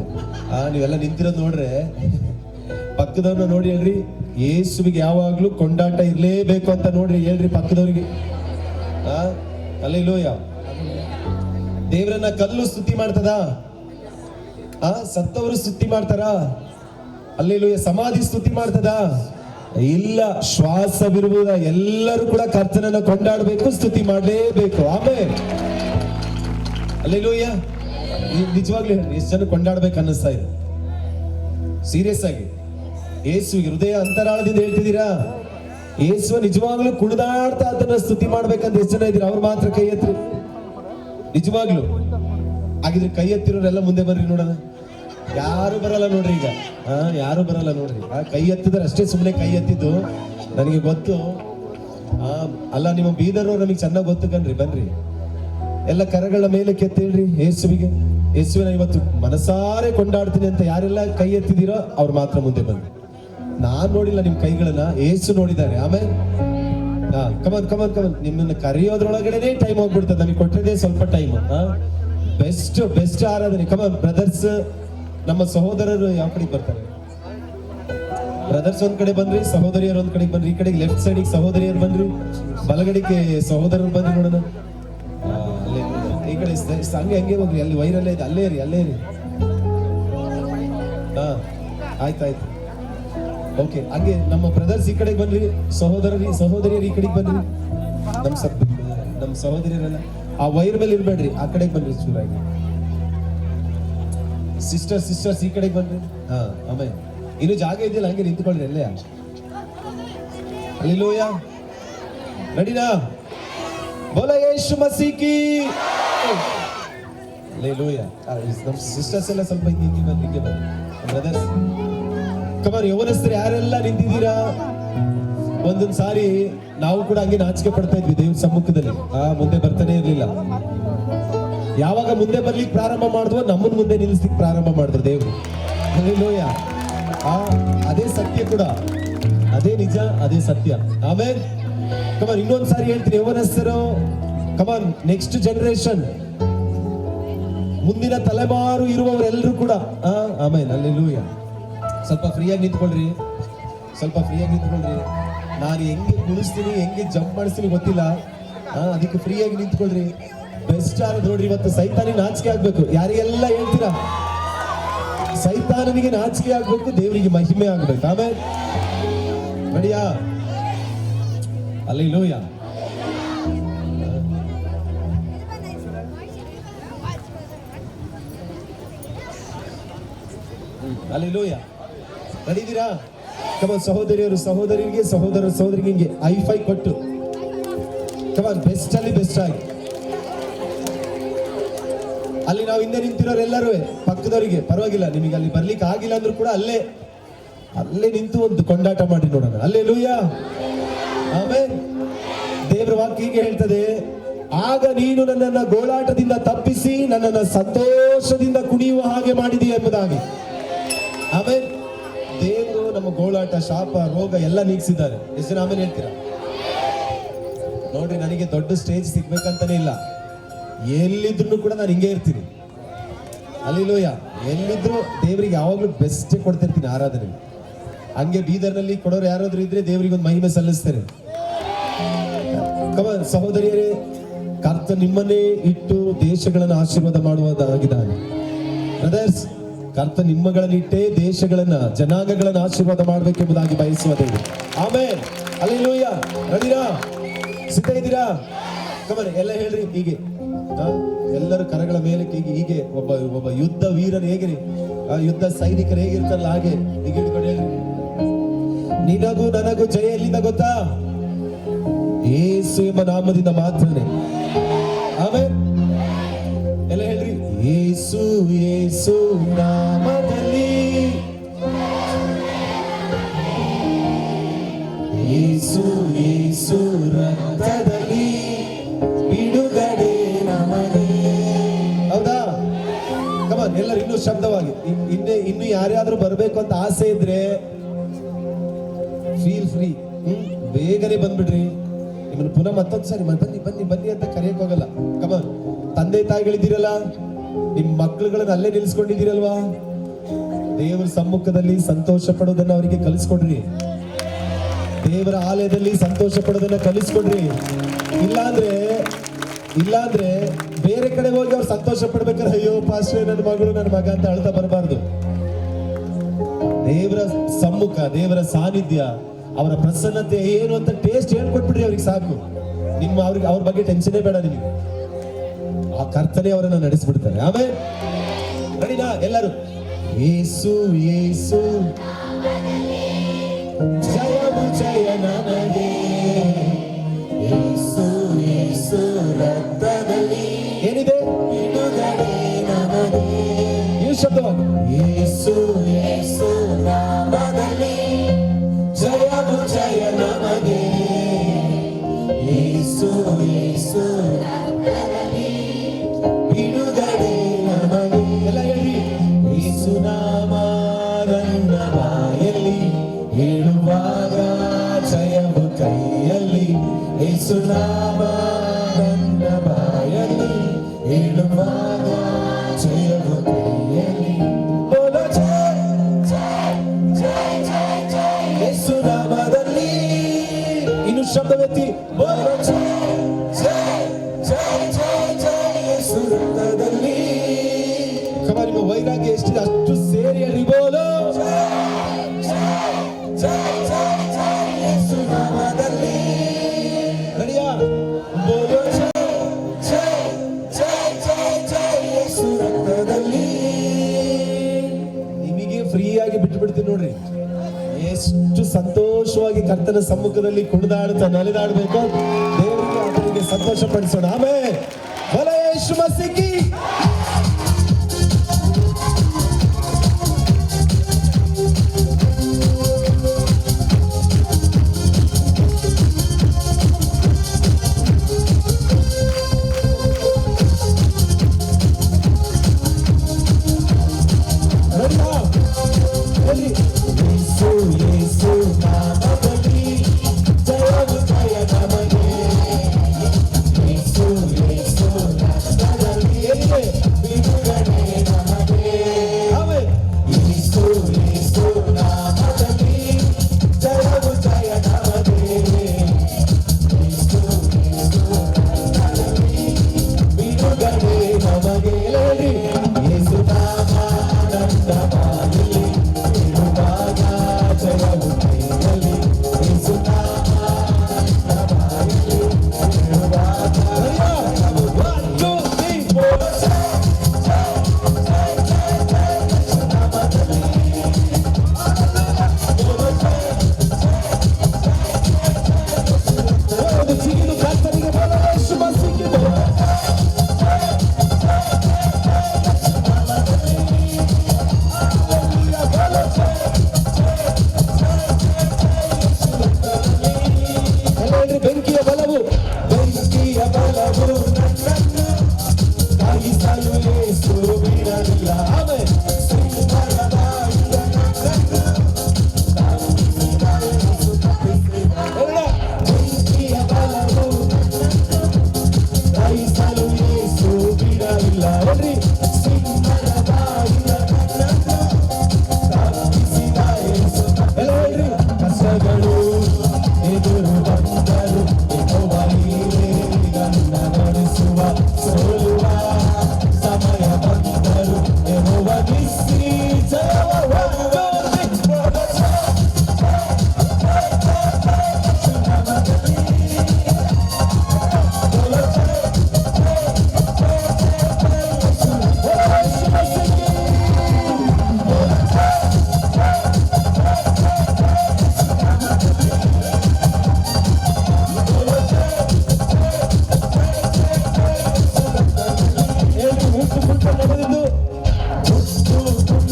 Speaker 5: ನೀವೆಲ್ಲ ನಿಂತಿರೋದು ನೋಡ್ರೆ ಪಕ್ಕದವ್ರನ್ನ ನೋಡಿ ಹೇಳ್ರಿ, ಯೇಸುವಿಗೆ ಯಾವಾಗ್ಲೂ ಕೊಂಡಾಟ ಇರ್ಲೇಬೇಕು ಅಂತ ನೋಡ್ರಿ. ಹೇಳ್ರಿ ಪಕ್ಕದವ್ರಿಗೆ. ಅಲ್ಲೇಲೂಯ. ದೇವರನ್ನ ಕಲ್ಲು ಸ್ತುತಿ ಮಾಡ್ತದ? ಸತ್ತವರು ಸ್ತುತಿ ಮಾಡ್ತಾರ? ಅಲ್ಲೇಲೂಯ. ಸಮಾಧಿ ಸ್ತುತಿ ಮಾಡ್ತದ? ಇಲ್ಲ. ಶ್ವಾಸವಿರುವುದ ಎಲ್ಲರೂ ಕೂಡ ಕರ್ತನನ್ನ ಕೊಂಡಾಡಬೇಕು, ಸ್ತುತಿ ಮಾಡಲೇಬೇಕು. ಆಮೇಲೆ ಅಲ್ಲೇಲೂಯ. ನಿಜವಾಗ್ಲೂ ಹೇಳಿ, ಎಷ್ಟು ಜನ ಕೊಂಡಾಡ್ಬೇಕು ಅನ್ನಿಸ್ತಾ ಇದೆ? ಸೀರಿಯಸ್ ಆಗಿ ಯೇಸುವಿಗೆ ಹೃದಯ ಅಂತರಾಳದಿಂದ ಹೇಳ್ತಿದ್ದೀರಾ? ಯೇಸುವ ನಿಜವಾಗ್ಲೂ ಕುಣಿದಾಡ್ತಾ ಅದನ್ನ ಸ್ತುತಿ ಮಾಡ್ಬೇಕಂತ ಎಷ್ಟು ಜನ ಇದ್ದೀರಾ? ಅವ್ರು ಮಾತ್ರ ಕೈ ಎತ್ತಿ. ನಿಜವಾಗ್ಲು ಹಾಗಿದ್ರೆ ಕೈ ಎತ್ತಿರೋರೆಲ್ಲ ಮುಂದೆ ಬರ್ರಿ ನೋಡೋಣ. ಯಾರು ಬರಲ್ಲ ನೋಡ್ರಿ ಈಗ. ಯಾರು ಬರಲ್ಲ ನೋಡ್ರಿ. ಕೈ ಎತ್ತಿದ್ರೆ ಅಷ್ಟೇ ಸುಮ್ಮನೆ ಕೈ ಎತ್ತಿದ್ದು ನನಗೆ ಗೊತ್ತು. ಅಲ್ಲ ನಿಮ್ಮ ಬೀದರ್ನವ್ರು ನಮಗೆ ಚೆನ್ನಾಗಿ ಗೊತ್ತು ಕಣ್ರಿ. ಬನ್ರಿ ಎಲ್ಲ ಕರಗಳ ಮೇಲೆ ಕೆತ್ತೇಳ್ರಿ ಯೇಸುವಿಗೆ. ಯೇಸುವಿನ ಇವತ್ತು ಮನಸಾರೆ ಕೊಂಡಾಡ್ತೀನಿ ಅಂತ ಯಾರೆಲ್ಲ ಕೈ ಎತ್ತಿದ್ದೀರೋ ಅವ್ರು ಮಾತ್ರ ಮುಂದೆ ಬನ್ನಿ. ನಾನ್ ನೋಡಿಲ್ಲ ನಿಮ್ ಕೈಗಳನ್ನ, ಯೇಸು ನೋಡಿದ್ದಾರೆ. ಆಮೇಲೆ ಕಮನ್ ಕಮನ್ ಕಮನ್. ನಿಮ್ಮನ್ನ ಕರೆಯೋದ್ರೊಳಗಡೆನೆ ಟೈಮ್ ಹೋಗ್ಬಿಡ್ತದೆ. ನಮಗೆ ಕೊಟ್ಟಿದೆ ಸ್ವಲ್ಪ ಟೈಮ್. ಬೆಸ್ಟ್ ಆರಾಧನೆ. ಕಮನ್ ಬ್ರದರ್ಸ್, ನಮ್ಮ ಸಹೋದರರು ಯಾವ ಕಡೆಗೆ ಬರ್ತಾರೆ? ಬ್ರದರ್ಸ್ ಒಂದ್ ಕಡೆ ಬನ್ರಿ, ಸಹೋದರಿಯರು ಒಂದ್ ಕಡೆಗೆ ಬನ್ರಿ. ಈ ಕಡೆಗೆ ಲೆಫ್ಟ್ ಸೈಡ್ ಸಹೋದರಿಯರು ಬನ್ರಿ, ಬಲಗಡೆಗೆ ಸಹೋದರರು ಬನ್ರಿ ನೋಡೋಣ. ಅಲ್ಲೇ ಈ ಕಡೆ ಹಂಗೆ ಹೋಗ್ರಿ. ಅಲ್ಲಿ ವೈರಲ್ಲೇ ಇದೆ, ಅಲ್ಲೇ ಇರಿ. ಆಯ್ತಾಯ್ತು, ಓಕೆ. ಹಂಗೆ ನಮ್ಮ ಬ್ರದರ್ಸ್ ಈ ಕಡೆಗೆ ಬನ್ರಿ, ಸಹೋದರಿಯರು ಈ ಕಡೆಗೆ ಬನ್ರಿ. ನಮ್ಮ ಸಹೋದರಿಯರೆಲ್ಲ ಆ ವೈರ್ ಮೇಲೆ ಇರ್ಬೇಡ್ರಿ, ಆ ಕಡೆಗೆ ಬನ್ರಿ ಚೂರಾಗಿ. ಸಿಸ್ಟರ್ಸ್ ಈ ಕಡೆಗೆ ಬನ್ರಿ. ಆಮೇಲೆ ಇನ್ನು ಜಾಗ ಇದೆಯಲ್ಲ, ಹಂಗೆ ನಿಂತ್ಕೊಳ್ರಿ ಅಲ್ಲೇ. ಹಲ್ಲೆಲೂಯಾ. ರೆಡಿನಾ? ಬೋಲೋ ಯೇಸು ಮಸೀಹ್ ಕಿ. ಹಲ್ಲೆಲೂಯಾ. ನಮ್ಮ ಸಿಸ್ಟರ್ಸ್ ಎಲ್ಲ ಸ್ವಲ್ಪ ಹಿಂಗೆ ಬನ್ನಿ. Brothers come on. ಯೌವನಸ್ಥರು ಯಾರೆಲ್ಲ ನಿಂತಿದ್ದೀರಾ? ಒಂದೊಂದ್ ಸಾರಿ ನಾವು ಕೂಡ ಹಂಗೆ ನಾಚಿಕೆ ಪಡ್ತಾ ಇದ್ವಿ ದೇವ್ರ ಸಮ್ಮುಖದಲ್ಲಿ. ಮುಂದೆ ಬರ್ತಾನೆ ಇರ್ಲಿಲ್ಲ. ಯಾವಾಗ ಮುಂದೆ ಬರ್ಲಿಕ್ಕೆ ಪ್ರಾರಂಭ ಮಾಡಿದ್ವೋ ನಮ್ಮನ್ ಮುಂದೆ ನಿಲ್ಲಿಸ್ಲಿಕ್ಕೆ ಪ್ರಾರಂಭ ಮಾಡಿದ್ರು ದೇವ್ರು. ಹಲ್ಲೆಲೂಯಾ. ಅದೇ ಸತ್ಯ ಕೂಡ, ಅದೇ ನಿಜ, ಅದೇ ಸತ್ಯ. ಆಮೇಲೆ ಕಮನ್ ಇನ್ನೊಂದ್ ಸಾರಿ ಹೇಳ್ತೀನಿ, ಯೌವನಸ್ಥರು ಕಮನ್, ನೆಕ್ಸ್ಟ್ ಜನರೇಷನ್, ಮುಂದಿನ ತಲೆಮಾರು ಇರುವವರೆಲ್ಲರೂ ಕೂಡ ಆಮೇಲೆ ಹಲ್ಲೆಲೂಯಾ. ಸ್ವಲ್ಪ ಫ್ರೀಯಾಗಿ ನಿಂತ್ಕೊಳ್ರಿ. ನಾನು ಹೆಂಗೆ ಕುಣಿಸ್ತೀನಿ, ಹೆಂಗೆ ಜಂಪ್ ಮಾಡಿಸ್ತೀನಿ ಗೊತ್ತಿಲ್ಲ. ಅದಕ್ಕೆ ಫ್ರೀಯಾಗಿ ನಿಂತ್ಕೊಳ್ರಿ. ಬೆಸ್ಟ್ ಆರೋದು ನೋಡ್ರಿ. ಇವತ್ತು ಸೈತಾನಿಗೆ ನಾಚಿಕೆ ಆಗ್ಬೇಕು. ಯಾರಿಗೆಲ್ಲ ಹೇಳ್ತೀರಾ? ಸೈತಾನನಿಗೆ ನಾಚಿಕೆ ಆಗ್ಬೇಕು, ದೇವರಿಗೆ ಮಹಿಮೆ ಆಗ್ಬೇಕು. ಆಮೇಲೆ ರೆಡಿಯಾ? ಹಲ್ಲೆಲೂಯಾ. ಹಲ್ಲೆಲೂಯಾ. ನಡೀತೀರಾ? ಕಮನ್ ಸಹೋದರಿಯರು ಸಹೋದರಿಗೆ, ಸಹೋದರಿಗೆ ಹಿಂಗೆ ಐಫೈ ಕೊಟ್ಟು ಕಮನ್ ಬೆಸ್ಟ್ ಅಲ್ಲಿ ಬೆಸ್ಟ್ ಆಗಿ. ಅಲ್ಲಿ ನಾವು ಹಿಂದೆ ನಿಂತಿರೋರೆಲ್ಲರೂ ಪಕ್ಕದವರಿಗೆ ಪರವಾಗಿಲ್ಲ, ನಿಮಗೆ ಅಲ್ಲಿ ಬರ್ಲಿಕ್ಕೆ ಆಗಿಲ್ಲ ಅಂದ್ರೂ ಕೂಡ ಅಲ್ಲೇ ನಿಂತು ಒಂದು ಕೊಂಡಾಟ ಮಾಡಿ ನೋಡೋಣ. ಹಲ್ಲೆಲೂಯಾ. ಆಮೇಲೆ ದೇವರ ವಾಕ್ಯ ಹೀಗೆ ಹೇಳ್ತದೆ, ಆಗ ನೀನು ನನ್ನನ್ನ ಗೋಳಾಟದಿಂದ ತಪ್ಪಿಸಿ ನನ್ನನ್ನ ಸಂತೋಷದಿಂದ ಕುಣಿಯುವ ಹಾಗೆ ಮಾಡಿದೀಯ ಎಂಬುದಾಗಿ. ಆಮೇಲೆ ದೇವರು ನಮ್ಮ ಗೋಳಾಟ, ಶಾಪ, ರೋಗ ಎಲ್ಲ ನೀಗಿಸಿದ್ದಾರೆ. ಎಷ್ಟು ಜನ ಆಮೇಲೆ ಹೇಳ್ತೀರಾ? ನೋಡ್ರಿ, ನನಗೆ ದೊಡ್ಡ ಸ್ಟೇಜ್ ಸಿಗ್ಬೇಕಂತಾನೆ ಇಲ್ಲ. ಎಲ್ಲಿದ್ರು ಕೂಡ ನಾನು ಹಿಂಗೆ ಇರ್ತೀನಿ. ಹಲ್ಲೆಲೂಯಾ. ಎಲ್ಲಿದ್ರು ದೇವರಿಗೆ ಯಾವಾಗ್ಲೂ ಬೆಸ್ಟ್ ಕೊಡ್ತಿರ್ತೀನಿ ಆರಾಧನೆ. ಹಂಗೆ ಬೀದರ್ನಲ್ಲಿ ಕೊಡೋರು ಯಾರಾದ್ರೂ ಇದ್ರೆ ದೇವರಿಗೆ ಒಂದು ಮಹಿಮೆ ಸಲ್ಲಿಸ್ತಾರೆ. ಕಮನ್ ಸಹೋದರಿಯರೇ, ಕರ್ತ ನಿಮ್ಮನ್ನೇ ಇಟ್ಟು ದೇಶಗಳನ್ನು ಆಶೀರ್ವಾದ ಮಾಡುವುದಾಗಿದ್ದಾನೆ. ಬ್ರದರ್ಸ್, ಕರ್ತ ನಿಮ್ಮಗಳನ್ನಿಟ್ಟೇ ದೇಶಗಳನ್ನ, ಜನಾಂಗಗಳನ್ನ ಆಶೀರ್ವಾದ ಮಾಡಬೇಕೆಂಬುದಾಗಿ ಬಯಸುವ ದೇವರು. ಆಮೇಲೆ ಹಲ್ಲೆಲೂಯಾ. ರೆಡಿನಾ? ಸಿದ್ಧ ಇದ್ದೀರಾ? ಕಮನ್ ಎಲ್ಲ ಹೇಳ್ರಿ ಹೀಗೆ. ಎಲ್ಲರೂ ಕರಗಳ ಮೇಲೆ ಹೀಗೆ ಒಬ್ಬ ಯುದ್ಧ ವೀರರು ಹೇಗೆ, ಯುದ್ಧ ಸೈನಿಕರು ಹೇಗಿರ್ತಾರಲ್ಲ ಹಾಗೆ ಹೀಗೆ ಹಿಡ್ಕೊಂಡು ಹೇಳ್ರಿ, ನಿನಗೂ ನನಗೂ ಜಯ ಎಲ್ಲಿಂದ ಗೊತ್ತಾ? ಯೇಸು ಎಂಬ ನಾಮದಿಂದ ಮಾತ್ರನೇ. ಆಮೇಲೆ ಎಲ್ಲ ಹೇಳ್ರಿ, ಯೇಸು ಯೇಸು ನಾಮದಲ್ಲಿ, ಯೇಸು ಯೇಸು ರಕ್ತದಲ್ಲಿ ಬಿಡುಗಡೆ ನಮಗೆ. ಹೌದಾ? ಕಮನ್ ಎಲ್ಲರೂ ಇನ್ನೂ ಶಬ್ದವಾಗಿ. ಇನ್ನು ಯಾರ್ಯಾದ್ರೂ ಬರ್ಬೇಕು ಅಂತ ಆಸೆ ಇದ್ರೆ ಫೀಲ್ ಫ್ರೀ. ಬೇಗನೆ ಬಂದ್ಬಿಡ್ರಿ. ನಿಮ್ಮನ್ನು ಪುನಃ ಮತ್ತೊಂದ್ಸರಿ ಬನ್ನಿ ಅಂತ ಕರೆಯಕ್ ಹೋಗಲ್ಲ. ಕಮನ್, ತಂದೆ ತಾಯಿಗಳಿದ್ದೀರಲ್ಲ, ನಿಮ್ ಮಕ್ಳುಗಳನ್ನ ಅಲ್ಲೇ ನಿಲ್ಸ್ಕೊಂಡಿದ್ದೀರಲ್ವಾ? ದೇವರ ಸಮ್ಮುಖದಲ್ಲಿ ಸಂತೋಷ ಪಡೋದನ್ನ ಅವರಿಗೆ ಕಲಿಸ್ಕೊಡ್ರಿ. ದೇವರ ಆಲಯದಲ್ಲಿ ಸಂತೋಷ ಪಡೋದನ್ನ ಕಲಿಸ್ಕೊಡ್ರಿ. ಇಲ್ಲಾಂದ್ರೆ ಬೇರೆ ಕಡೆ ಹೋಗಿ ಅವ್ರು ಸಂತೋಷ ಪಡ್ಬೇಕಾದ್ರೆ ಅಯ್ಯೋ ಪಾಸ್ಟ್ರೇ ನನ್ನ ಮಗಳು ನನ್ನ ಮಗ ಅಂತ ಅಳ್ತಾ ಬರಬಾರ್ದು. ದೇವರ ಸಮ್ಮುಖ, ದೇವರ ಸಾನ್ನಿಧ್ಯ, ಅವರ ಪ್ರಸನ್ನತೆ ಏನು ಅಂತ ಟೇಸ್ಟ್ ಹೇಳ್ಕೊಟ್ಬಿಡ್ರಿ ಅವ್ರಿಗೆ ಸಾಕು. ಅವ್ರ ಬಗ್ಗೆ ಟೆನ್ಷನೇ ಬೇಡ ನಿಮಗೆ. ಆ ಕರ್ತನೆ ಅವರನ್ನ ನಡೆಸ್ಬಿಡ್ತಾರೆ. ಆಮೇಲೆ ರೆಡಿನಾ ಎಲ್ಲರೂ? ಯೇಸು ಯೇಸು ಜಯವು ಜಯ ನನಗೆ, ಯೇಸು ಯೇಸು ರಕ್ತದಲ್ಲಿ ಏನಿದೆ ಬಿಡುಗಡೆ ನಮಗೆ. ಈ ಶಬ್ದವಾಗಿ ಯೇಸು ಯೇಸು ನಾಮದಲ್ಲಿ ಜಯವು ಜಯ ನಮಗೆ.
Speaker 1: ನಾಮ ನನ್ನ ಬಾಯಲ್ಲಿ ಹೇಳುವಾಗ ಜಯವು ಪ್ರಿಯಲಿ. ಬೋಲೋ ಜಯ ಜಯ ಜಯ ಜಯ ಜಯ ಯೇಸು ನಾಮದಲ್ಲಿ. ಇನ್ನು ಶಬ್ದವೆತ್ತಿ ಬೋಲೋ ಜಯ ಜಯ ಜಯ ಜಯ ಜಯ ಯೇಸು ರಕ್ತದಲ್ಲಿ. ಕಮಾ ನಿಮ್ಮ ವೈರಾಗ್ಯ ಎಷ್ಟಿದೆ ಅಷ್ಟು ಸೇರಿ ಅಲ್ಲಿ ಬೋಲೋ ಜಯ ಜಯ ಜಯ ಜಯ ಜಯ ಯೇಸು ನಾಮದಲ್ಲಿ. ರೆಡಿಯಾ? ಬೋಲೋ ಜಯ ಜಯ ಜಯ ಜಯ ಜಯ ಯೇಸು ರಕ್ತದಲ್ಲಿ. ನಿಮಗೆ ಫ್ರೀಯಾಗಿ ಬಿಟ್ಟು ಬಿಡ್ತೀನಿ ನೋಡ್ರಿ. ಎಷ್ಟು ಸಂತೋಷವಾಗಿ ಕರ್ತನ ಸಮ್ಮುಖದಲ್ಲಿ ಕುಣಿದಾಡುತ್ತಾ ನಲಿದಾಡಬೇಕು. ದೇವರಿಗೆ ಆತನಿಗೆ ಸಂತೋಷ ಪಡಿಸೋಣ. ಆಮೇಲೆ ಯೇಸು ಮಸೀಕಿ